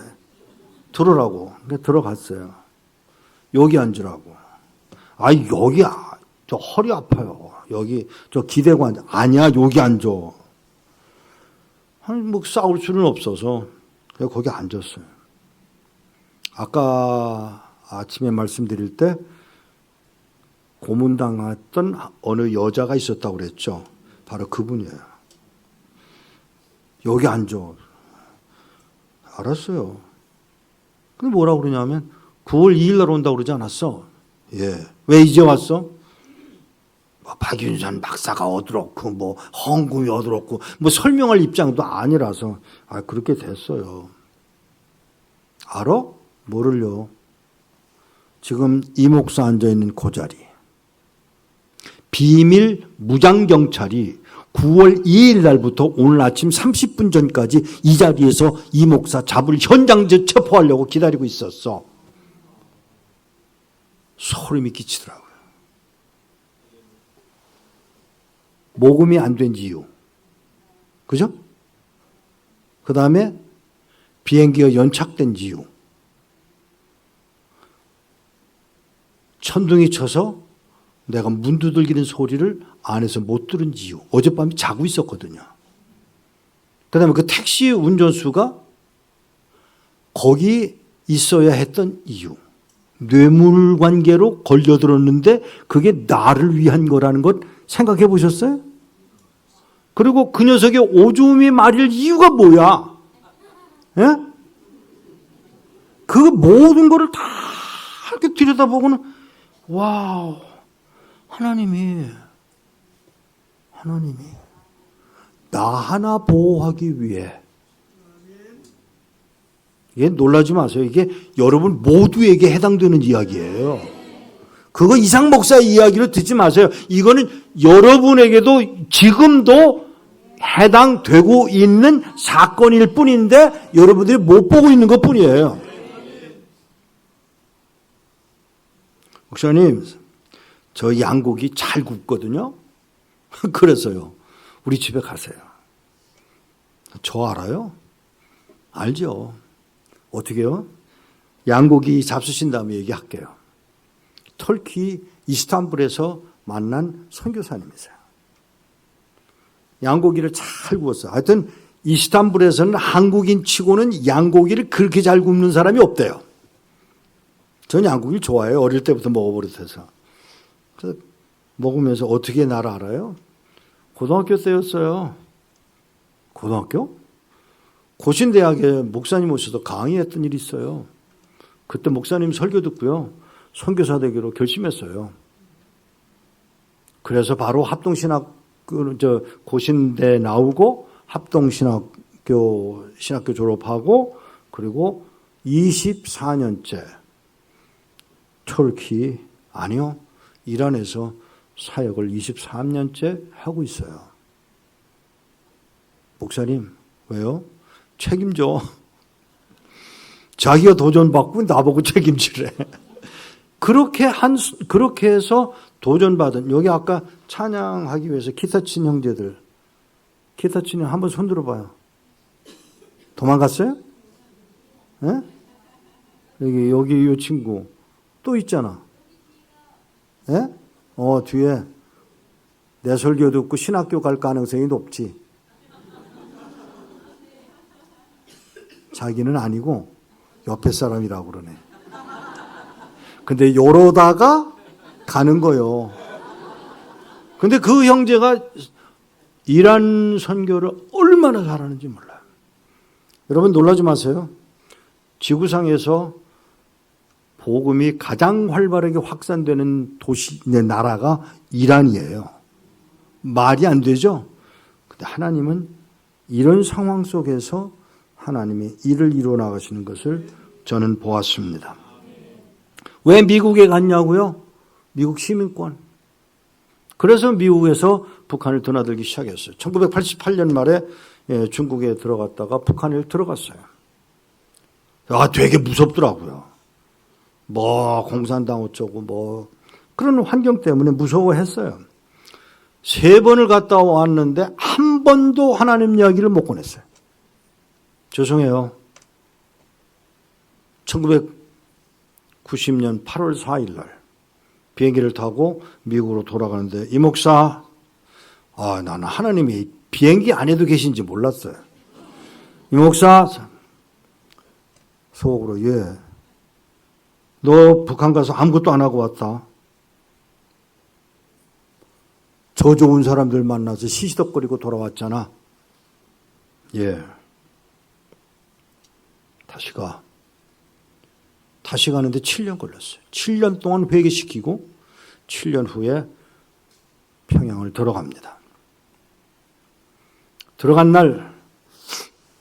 들어라고. 그러니까 들어갔어요. 여기 앉으라고. 아, 여기 저 허리 아파요. 여기 저 기대고 앉아. 아니야, 여기 앉아. 아니, 뭐 싸울 수는 없어서 그냥 거기 앉았어요. 아까 아침에 말씀드릴 때 고문당했던 어느 여자가 있었다고 그랬죠. 바로 그분이에요. 여기 앉아. 알았어요. 근데 뭐라고 그러냐면 9월 2일 날 온다고 그러지 않았어? 예. 왜 이제 왔어? 박윤선 박사가 어드럽고 뭐 헌금이 어드럽고 뭐 설명할 입장도 아니라서 그렇게 됐어요. 알아? 뭐를요? 지금 이 목사 앉아있는 그 자리 비밀 무장경찰이 9월 2일 날부터 오늘 아침 30분 전까지 이 자리에서 이 목사 잡을 현장 체포하려고 기다리고 있었어. 소름이 끼치더라고요. 모금이 안 된 이유. 그죠? 그 다음에 비행기가 연착된 이유. 천둥이 쳐서 내가 문 두들기는 소리를 안에서 못 들은 이유. 어젯밤에 자고 있었거든요. 그 다음에 그 택시 운전수가 거기 있어야 했던 이유. 뇌물 관계로 걸려들었는데 그게 나를 위한 거라는 것 생각해 보셨어요? 그리고 그 녀석의 오줌이 마릴 이유가 뭐야? 예? 그 모든 거를 다 이렇게 들여다보고는 와우, 하나님이 나 하나 보호하기 위해. 이게 놀라지 마세요. 이게 여러분 모두에게 해당되는 이야기예요. 그거 이상 목사의 이야기를 듣지 마세요. 이거는 여러분에게도 지금도 해당되고 있는 사건일 뿐인데 여러분들이 못 보고 있는 것 뿐이에요. 목사님, 저 양고기 잘 굽거든요. 그래서요. 우리 집에 가세요. 저 알아요? 알죠. 어떻게요? 양고기 잡수신 다음에 얘기할게요. 터키 이스탄불에서 만난 선교사님이세요. 양고기를 잘 구웠어요. 하여튼 이스탄불에서는 한국인 치고는 양고기를 그렇게 잘 굽는 사람이 없대요. 전 양고기를 좋아해요. 어릴 때부터 먹어버릇해서. 그래서 먹으면서 어떻게 나를 알아요? 고등학교 때였어요. 고등학교? 고신대학에 목사님 오셔서 강의했던 일이 있어요. 그때 목사님 설교 듣고요. 선교사 되기로 결심했어요. 그래서 바로 고신대 나오고 합동신학교 졸업하고 그리고 24년째 터키 아니요. 이란에서 사역을 23년째 하고 있어요. 목사님, 왜요? 책임져. 자기가 도전받고 나보고 책임지래. 그렇게 해서 도전받은, 여기 아까 찬양하기 위해서 기타 친 형제들, 기타 치는 한번 손 들어봐요. 도망갔어요? 예? 여기 이 친구 또 있잖아. 예? 뒤에 내 설교 듣고 신학교 갈 가능성이 높지. 자기는 아니고 옆에 사람이라고 그러네. 근데 요러다가 가는 거요. 근데 그 형제가 이란 선교를 얼마나 잘하는지 몰라요. 여러분 놀라지 마세요. 지구상에서 복음이 가장 활발하게 확산되는 도시, 나라가 이란이에요. 말이 안 되죠? 근데 하나님은 이런 상황 속에서 하나님이 일을 이루어 나가시는 것을 저는 보았습니다. 왜 미국에 갔냐고요? 미국 시민권. 그래서 미국에서 북한을 드나들기 시작했어요. 1988년 말에 중국에 들어갔다가 북한에 들어갔어요. 되게 무섭더라고요. 공산당 어쩌고 그런 환경 때문에 무서워했어요. 3번을 갔다 왔는데 한 번도 하나님 이야기를 못 꺼냈어요. 죄송해요. 1990년 8월 4일 날 비행기를 타고 미국으로 돌아가는데 이 목사, 나는 하나님이 비행기 안에도 계신지 몰랐어요. 이 목사 속으로 너 북한 가서 아무것도 안 하고 왔다. 저 좋은 사람들 만나서 시시덕거리고 돌아왔잖아. 다시 가는데 7년 걸렸어요. 7년 동안 회개시키고 7년 후에 평양을 들어갑니다. 들어간 날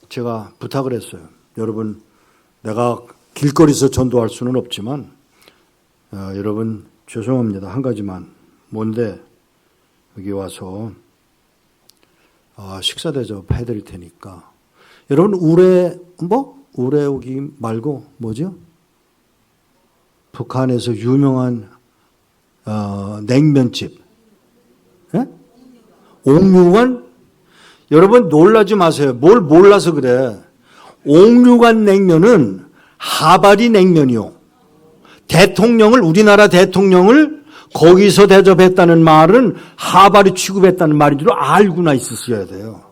제가 부탁을 했어요. 여러분, 내가 길거리에서 전도할 수는 없지만 여러분 죄송합니다. 한 가지만. 뭔데 여기 와서 식사 대접 해드릴 테니까 여러분 우레오기 말고 뭐죠? 북한에서 유명한 냉면집 옥류관. 여러분 놀라지 마세요. 뭘 몰라서 그래. 옥류관 냉면은 하바리 냉면이요. 우리나라 대통령을 거기서 대접했다는 말은 하바리 취급했다는 말인 줄 알고나 있으셔야 돼요.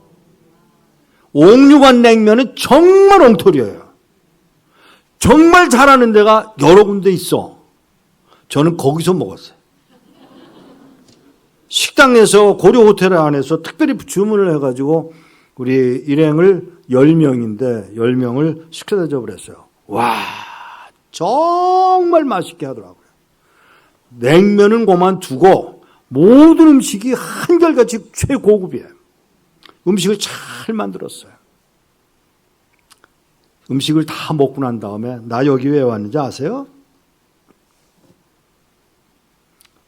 옥류관 냉면은 정말 엉터리예요. 정말 잘하는 데가 여러 군데 있어. 저는 거기서 먹었어요. 식당에서 고려 호텔 안에서 특별히 주문을 해가지고 우리 일행을 10명인데 10명을 식사 대접을 했어요. 와, 정말 맛있게 하더라고요. 냉면은 그만두고 모든 음식이 한결같이 최고급이에요. 음식을 잘 만들었어요. 음식을 다 먹고 난 다음에 나 여기 왜 왔는지 아세요?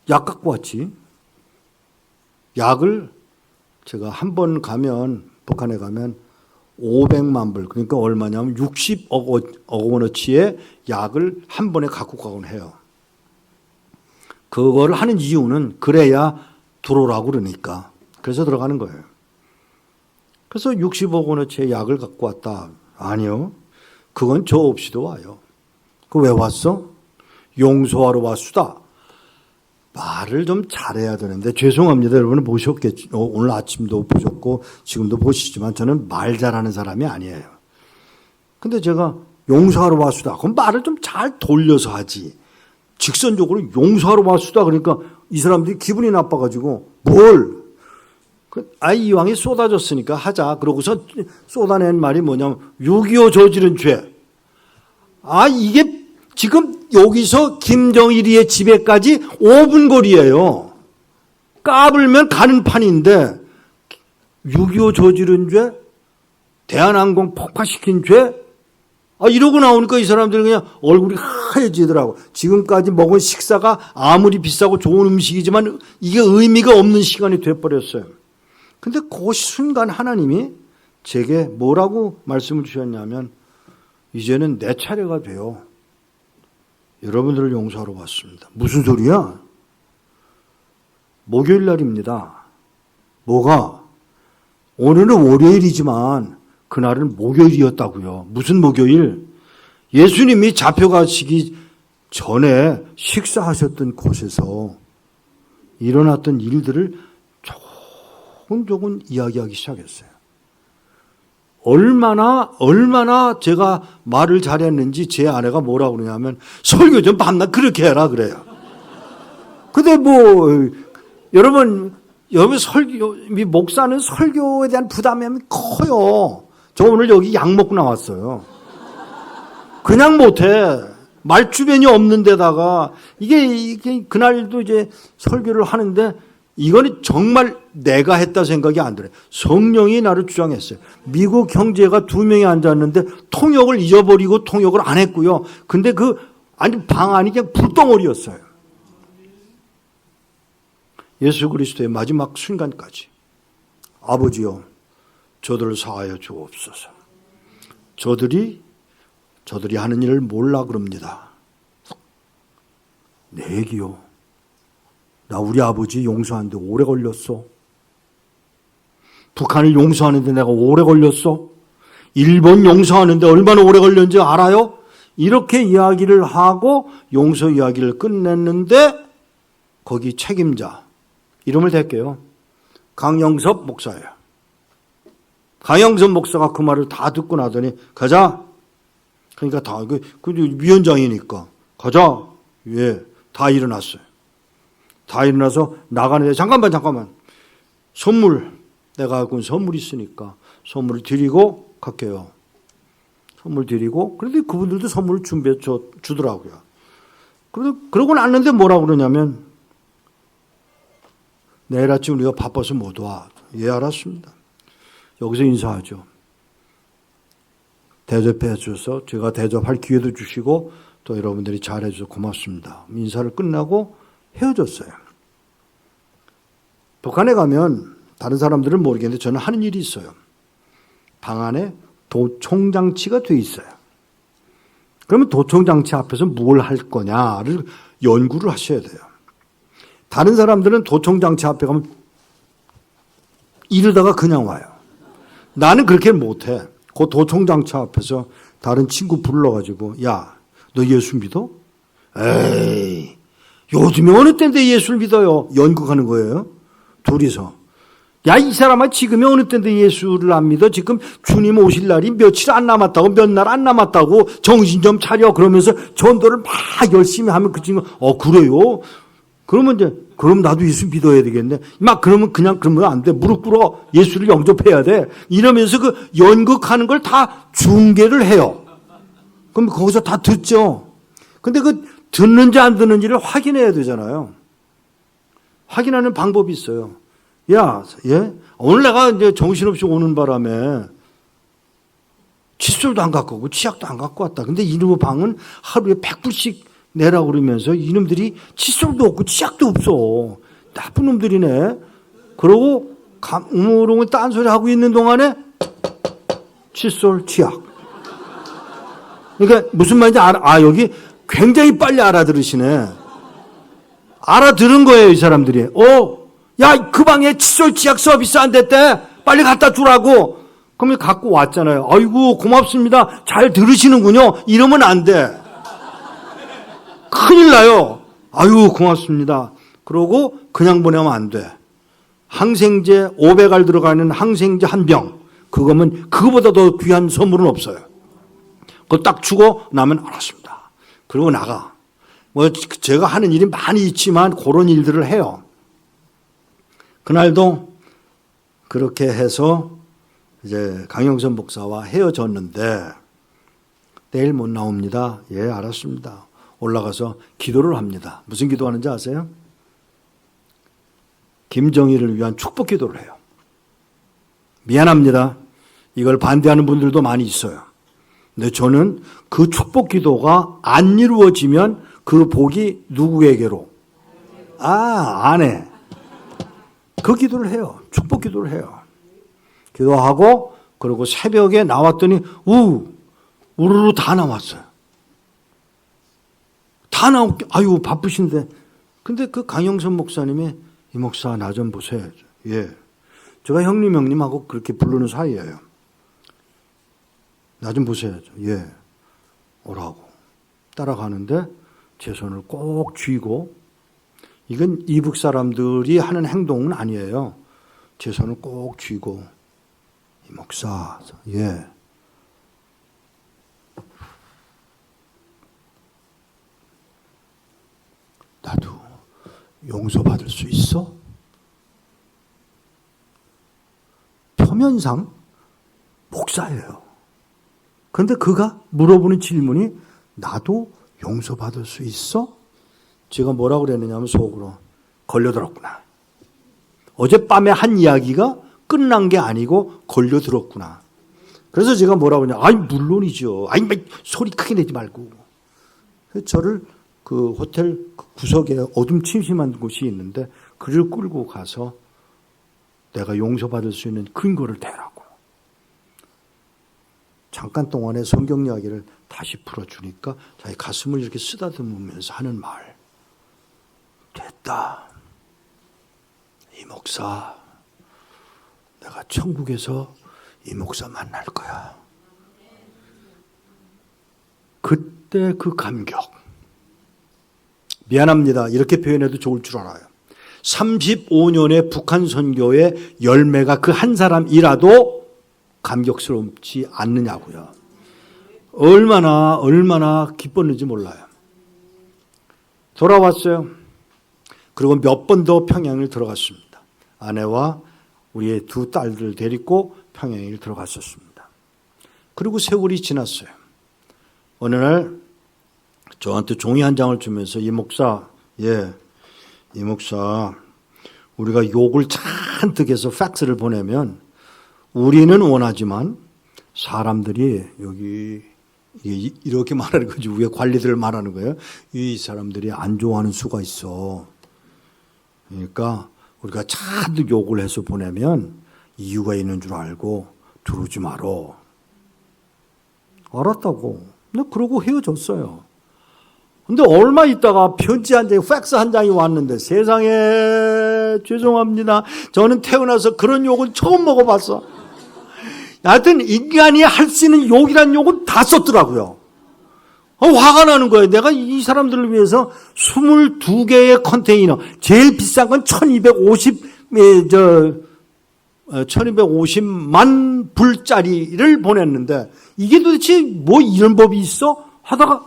약 갖고 왔지. 약을 제가 한 번 가면 북한에 가면 500만 불, 그러니까 얼마냐면 60억 원어치의 약을 한 번에 갖고 가곤 해요. 그걸 하는 이유는 그래야 들어오라고 그러니까. 그래서 들어가는 거예요. 그래서 60억 원어치의 약을 갖고 왔다. 아니요. 그건 저 없이도 와요. 그 왜 왔어? 용서하러 왔수다. 말을 좀 잘해야 되는데 죄송합니다. 여러분은 보셨겠죠. 오늘 아침도 보셨고 지금도 보시지만 저는 말 잘하는 사람이 아니에요. 근데 제가 용서하러 왔수다. 그럼 말을 좀 잘 돌려서 하지. 직선적으로 용서하러 왔수다. 그러니까 이 사람들이 기분이 나빠가지고 이왕이 쏟아졌으니까 하자. 그러고서 쏟아낸 말이 뭐냐면 6.25 저지른 죄. 이게 지금 여기서 김정일이의 집에까지 5분 거리예요. 까불면 가는 판인데 6.25 저지른 죄, 대한항공 폭파시킨 죄, 이러고 나오니까 이 사람들은 그냥 얼굴이 하얘지더라고. 지금까지 먹은 식사가 아무리 비싸고 좋은 음식이지만 이게 의미가 없는 시간이 돼버렸어요. 근데 그 순간 하나님이 제게 뭐라고 말씀을 주셨냐면 이제는 내 차례가 돼요. 여러분들을 용서하러 왔습니다. 무슨 소리야? 목요일 날입니다. 뭐가? 오늘은 월요일이지만 그날은 목요일이었다고요. 무슨 목요일? 예수님이 잡혀가시기 전에 식사하셨던 곳에서 일어났던 일들을 조금 이야기하기 시작했어요. 얼마나 제가 말을 잘했는지 제 아내가 뭐라고 그러냐면 설교 좀 밤낮 그렇게 해라 그래요. 근데 여러분 여러분 목사는 설교에 대한 부담이 커요. 저 오늘 여기 약 먹고 나왔어요. 그냥 못해. 말주변이 없는 데다가 이게 그날도 이제 설교를 하는데 이거는 정말 내가 했다 생각이 안 들어요. 성령이 나를 주장했어요. 미국 형제가 2명이 앉았는데 통역을 잊어버리고 통역을 안 했고요. 근데 방 안이 그냥 불덩어리였어요. 예수 그리스도의 마지막 순간까지 아버지여 저들을 사하여 주옵소서. 저들이 하는 일을 몰라 그럽니다. 내 얘기요. 나 우리 아버지 용서하는데 오래 걸렸어. 북한을 용서하는데 내가 오래 걸렸어. 일본 용서하는데 얼마나 오래 걸렸는지 알아요? 이렇게 이야기를 하고 용서 이야기를 끝냈는데 거기 책임자 이름을 댈게요. 강영섭 목사예요. 강영섭 목사가 그 말을 다 듣고 나더니 가자. 그러니까 위원장이니까 가자. 예, 다 일어났어요. 다 일어나서 나가는데 잠깐만. 선물 내가 갖고 온 선물 있으니까 선물을 드리고 갈게요. 선물 드리고 그런데 그분들도 선물을 준비해 주더라고요. 그러고 났는데 뭐라 그러냐면 내일 아침 우리가 바빠서 못 와. 예, 알았습니다. 여기서 인사하죠. 대접해 주셔서 제가 대접할 기회도 주시고 또 여러분들이 잘해 주셔서 고맙습니다. 인사를 끝나고 헤어졌어요. 북한에 가면 다른 사람들은 모르겠는데 저는 하는 일이 있어요. 방 안에 도청장치가 돼 있어요. 그러면 도청장치 앞에서 뭘 할 거냐를 연구를 하셔야 돼요. 다른 사람들은 도청장치 앞에 가면 이러다가 그냥 와요. 나는 그렇게 못해. 그 도청장치 앞에서 다른 친구 불러가지고 야, 너 예수 믿어? 에이, 요즘에 어느 때인데 예수를 믿어요? 연극하는 거예요. 둘이서. 야, 이 사람아 지금이 어느 때인데 예수를 안 믿어? 지금 주님 오실 날이 며칠 안 남았다고, 몇 날 안 남았다고 정신 좀 차려. 그러면서 전도를 막 열심히 하면 그 친구 그래요? 그러면 이제 그럼 나도 예수 믿어야 되겠네. 막 그러면 그러면 안 돼. 무릎 꿇어 예수를 영접해야 돼. 이러면서 그 연극하는 걸 다 중계를 해요. 그럼 거기서 다 듣죠. 근데 그 듣는지 안 듣는지를 확인해야 되잖아요. 확인하는 방법이 있어요. 야, 예? 오늘 내가 이제 정신없이 오는 바람에 칫솔도 안 갖고 오고 치약도 안 갖고 왔다. 근데 이놈의 방은 하루에 100불씩 내라고 그러면서 이놈들이 칫솔도 없고 치약도 없어. 나쁜 놈들이네. 그러고 우물웅을 딴소리 하고 있는 동안에 칫솔, 치약. 그러니까 무슨 말인지 여기 굉장히 빨리 알아들으시네. 알아들은 거예요, 이 사람들이. 야, 그 방에 칫솔, 치약 서비스 안 됐대. 빨리 갖다 주라고. 그러면 갖고 왔잖아요. 아이고, 고맙습니다. 잘 들으시는군요. 이러면 안 돼. 큰일 나요. 아유, 고맙습니다. 그러고 그냥 보내면 안 돼. 항생제 500알 들어가는 항생제 한 병. 그거면 그거보다 더 귀한 선물은 없어요. 그거 딱 주고 나면 알았습니다. 그리고 나가. 제가 하는 일이 많이 있지만 그런 일들을 해요. 그날도 그렇게 해서 이제 강영선 목사와 헤어졌는데 내일 못 나옵니다. 예, 알았습니다. 올라가서 기도를 합니다. 무슨 기도하는지 아세요? 김정일을 위한 축복 기도를 해요. 미안합니다. 이걸 반대하는 분들도 많이 있어요. 근데 저는 그 축복 기도가 안 이루어지면 그 복이 누구에게로? 아내. 그 기도를 해요. 축복 기도를 해요. 기도하고 그리고 새벽에 나왔더니 우르르 다 나왔어요. 다 아유 바쁘신데. 근데 그 강영선 목사님이 이 목사 나 좀 보세요. 예. 제가 형님하고 그렇게 부르는 사이예요. 나 좀 보세요. 예. 오라고. 따라가는데 제 손을 꼭 쥐고 이건 이북 사람들이 하는 행동은 아니에요. 제 손을 꼭 쥐고 이 목사 예. 나도 용서받을 수 있어? 초면상 목사예요. 그런데 그가 물어보는 질문이 나도 용서받을 수 있어? 제가 뭐라고 그랬느냐면 속으로 걸려들었구나. 어젯밤에 한 이야기가 끝난 게 아니고 걸려들었구나. 그래서 제가 뭐라고 하냐. 아니 물론이죠. 아니 소리 크게 내지 말고. 저를 그 호텔 구석에 어둠침침한 곳이 있는데 그를 끌고 가서 내가 용서받을 수 있는 근거를 대라고. 잠깐 동안에 성경 이야기를 다시 풀어주니까 자기 가슴을 이렇게 쓰다듬으면서 하는 말. 됐다. 이 목사, 내가 천국에서 이 목사 만날 거야. 그때 그 감격. 미안합니다. 이렇게 표현해도 좋을 줄 알아요. 35년의 북한 선교의 열매가 그 한 사람이라도 감격스럽지 않느냐고요. 얼마나 기뻤는지 몰라요. 돌아왔어요. 그리고 몇 번 더 평양을 들어갔습니다. 아내와 우리의 두 딸들 데리고 평양을 들어갔었습니다. 그리고 세월이 지났어요. 어느 날 저한테 종이 한 장을 주면서 이 목사, 우리가 욕을 잔뜩 해서 팩스를 보내면 우리는 원하지만 사람들이 여기 이렇게 말하는 거지. 위에 관리들을 말하는 거예요. 이 사람들이 안 좋아하는 수가 있어. 그러니까 우리가 잔뜩 욕을 해서 보내면 이유가 있는 줄 알고 들어오지 말어. 알았다고. 근데 그러고 헤어졌어요. 근데 얼마 있다가 편지 한 장이, 팩스 한 장이 왔는데 세상에 죄송합니다. 저는 태어나서 그런 욕은 처음 먹어봤어. 하여튼 인간이 할 수 있는 욕이란 욕은 다 썼더라고요. 화가 나는 거예요. 내가 이 사람들을 위해서 22개의 컨테이너, 제일 비싼 건 1250만 불짜리를 보냈는데 이게 도대체 뭐 이런 법이 있어? 하다가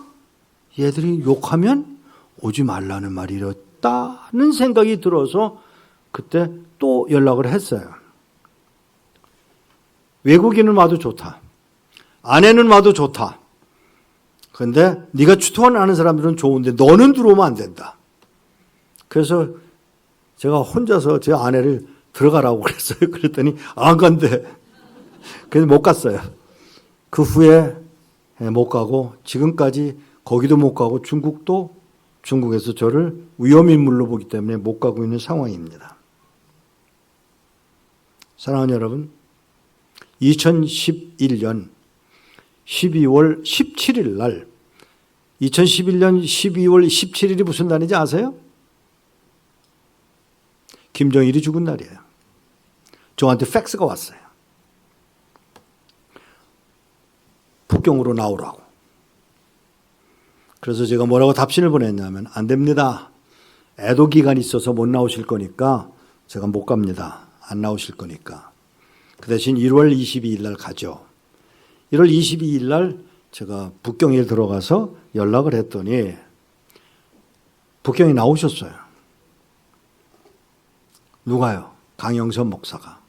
얘들이 욕하면 오지 말라는 말이었다는 생각이 들어서 그때 또 연락을 했어요. 외국인은 와도 좋다. 아내는 와도 좋다. 그런데 네가 추통하는 사람들은 좋은데 너는 들어오면 안 된다. 그래서 제가 혼자서 제 아내를 들어가라고 그랬어요. 그랬더니 안 간대. 그래서 못 갔어요. 그 후에 못 가고 지금까지 거기도 못 가고 중국에서 저를 위험인물로 보기 때문에 못 가고 있는 상황입니다. 사랑하는 여러분, 2011년 12월 17일 날 2011년 12월 17일이 무슨 날인지 아세요? 김정일이 죽은 날이에요. 저한테 팩스가 왔어요. 북경으로 나오라고. 그래서 제가 뭐라고 답신을 보냈냐면 안 됩니다. 애도 기간이 있어서 못 나오실 거니까 제가 못 갑니다. 안 나오실 거니까. 그 대신 1월 22일 날 가죠. 1월 22일 날 제가 북경에 들어가서 연락을 했더니 북경에 나오셨어요. 누가요? 강영선 목사가.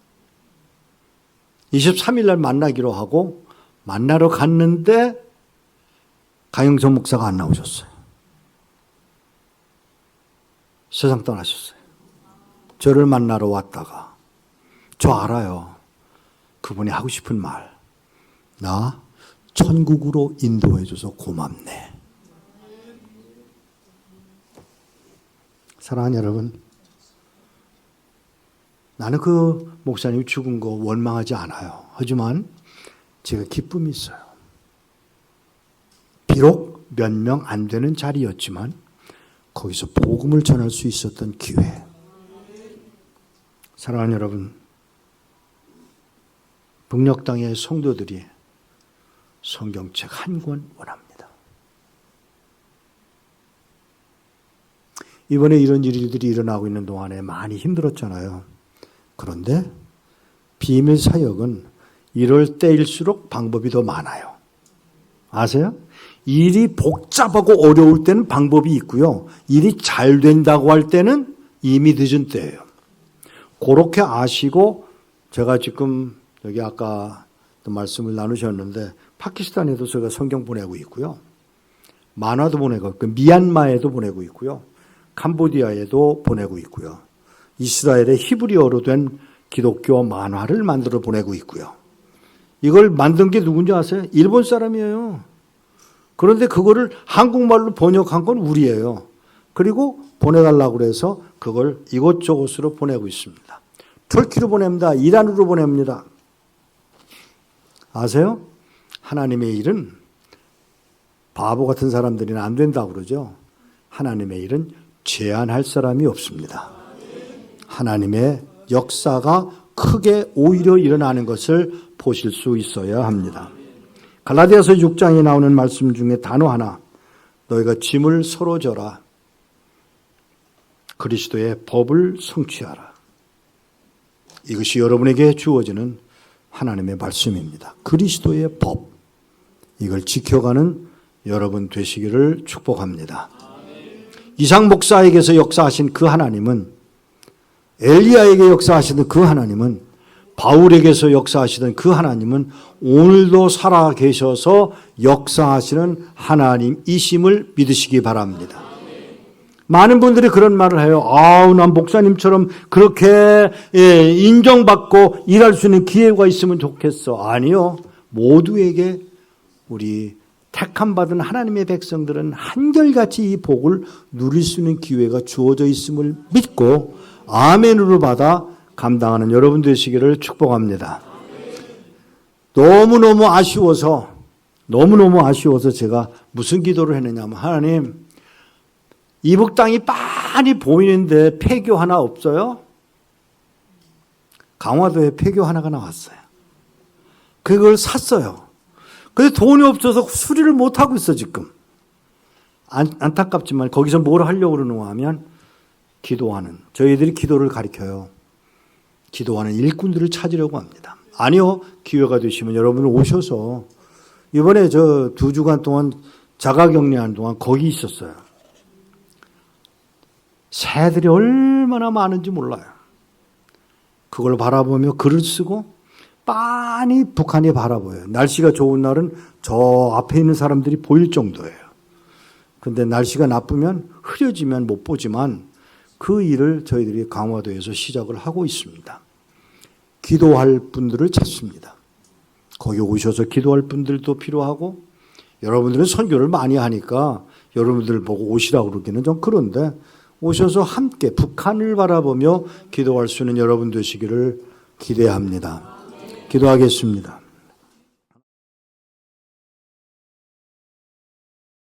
23일 날 만나기로 하고 만나러 갔는데 강영선 목사가 안 나오셨어요. 세상 떠나셨어요. 저를 만나러 왔다가 저 알아요. 그분이 하고 싶은 말. 나 천국으로 인도해줘서 고맙네. 사랑하는 여러분, 나는 그 목사님이 죽은 거 원망하지 않아요. 하지만 제가 기쁨이 있어요. 비록 몇 명 안 되는 자리였지만 거기서 복음을 전할 수 있었던 기회. 사랑하는 여러분, 북녘 땅의 성도들이 성경책 한 권 원합니다. 이번에 이런 일들이 일어나고 있는 동안에 많이 힘들었잖아요. 그런데 비밀 사역은 이럴 때일수록 방법이 더 많아요. 아세요? 일이 복잡하고 어려울 때는 방법이 있고요. 일이 잘 된다고 할 때는 이미 늦은 때예요. 그렇게 아시고 제가 지금 여기 아까 또 말씀을 나누셨는데 파키스탄에도 제가 성경 보내고 있고요. 만화도 보내고 있고 미얀마에도 보내고 있고요. 캄보디아에도 보내고 있고요. 이스라엘의 히브리어로 된 기독교 만화를 만들어 보내고 있고요. 이걸 만든 게 누군지 아세요? 일본 사람이에요. 그런데 그거를 한국말로 번역한 건 우리예요. 그리고 보내달라고 그래서 그걸 이곳저곳으로 보내고 있습니다. 터키로 보냅니다. 이란으로 보냅니다. 아세요? 하나님의 일은 바보 같은 사람들이는 안 된다고 그러죠. 하나님의 일은 제한할 사람이 없습니다. 하나님의 역사가 크게 오히려 일어나는 것을 보실 수 있어야 합니다. 갈라디아서 6장에 나오는 말씀 중에 단어 하나, 너희가 짐을 서로 져라. 그리스도의 법을 성취하라. 이것이 여러분에게 주어지는 하나님의 말씀입니다. 그리스도의 법, 이걸 지켜가는 여러분 되시기를 축복합니다. 이상 목사에게서 역사하신 그 하나님은, 엘리야에게 역사하시던 그 하나님은, 바울에게서 역사하시던 그 하나님은 오늘도 살아 계셔서 역사하시는 하나님이심을 믿으시기 바랍니다. 많은 분들이 그런 말을 해요. 아우, 난 목사님처럼 그렇게 인정받고 일할 수 있는 기회가 있으면 좋겠어. 아니요. 모두에게 우리 택함 받은 하나님의 백성들은 한결같이 이 복을 누릴 수 있는 기회가 주어져 있음을 믿고 아멘으로 받아 감당하는 여러분 되시기를 축복합니다. 너무너무 아쉬워서 제가 무슨 기도를 했느냐면, 하나님, 이북 땅이 빤히 보이는데 폐교 하나 없어요? 강화도에 폐교 하나가 나왔어요. 그걸 샀어요. 근데 돈이 없어서 수리를 못하고 있어 지금. 안타깝지만 거기서 뭘 하려고 그러는가 하면 기도하는, 저희들이 기도를 가르쳐요. 기도하는 일꾼들을 찾으려고 합니다. 아니요, 기회가 되시면 여러분 오셔서, 이번에 저 2주간 동안 자가격리하는 동안 거기 있었어요. 새들이 얼마나 많은지 몰라요. 그걸 바라보며 글을 쓰고 빤히 북한이 바라보여요. 날씨가 좋은 날은 저 앞에 있는 사람들이 보일 정도예요. 그런데 날씨가 나쁘면 흐려지면 못 보지만 그 일을 저희들이 강화도에서 시작을 하고 있습니다. 기도할 분들을 찾습니다. 거기 오셔서 기도할 분들도 필요하고, 여러분들은 선교를 많이 하니까 여러분들 보고 오시라고 그러기는 좀 그런데, 오셔서 함께 북한을 바라보며 기도할 수 있는 여러분 되시기를 기대합니다. 기도하겠습니다.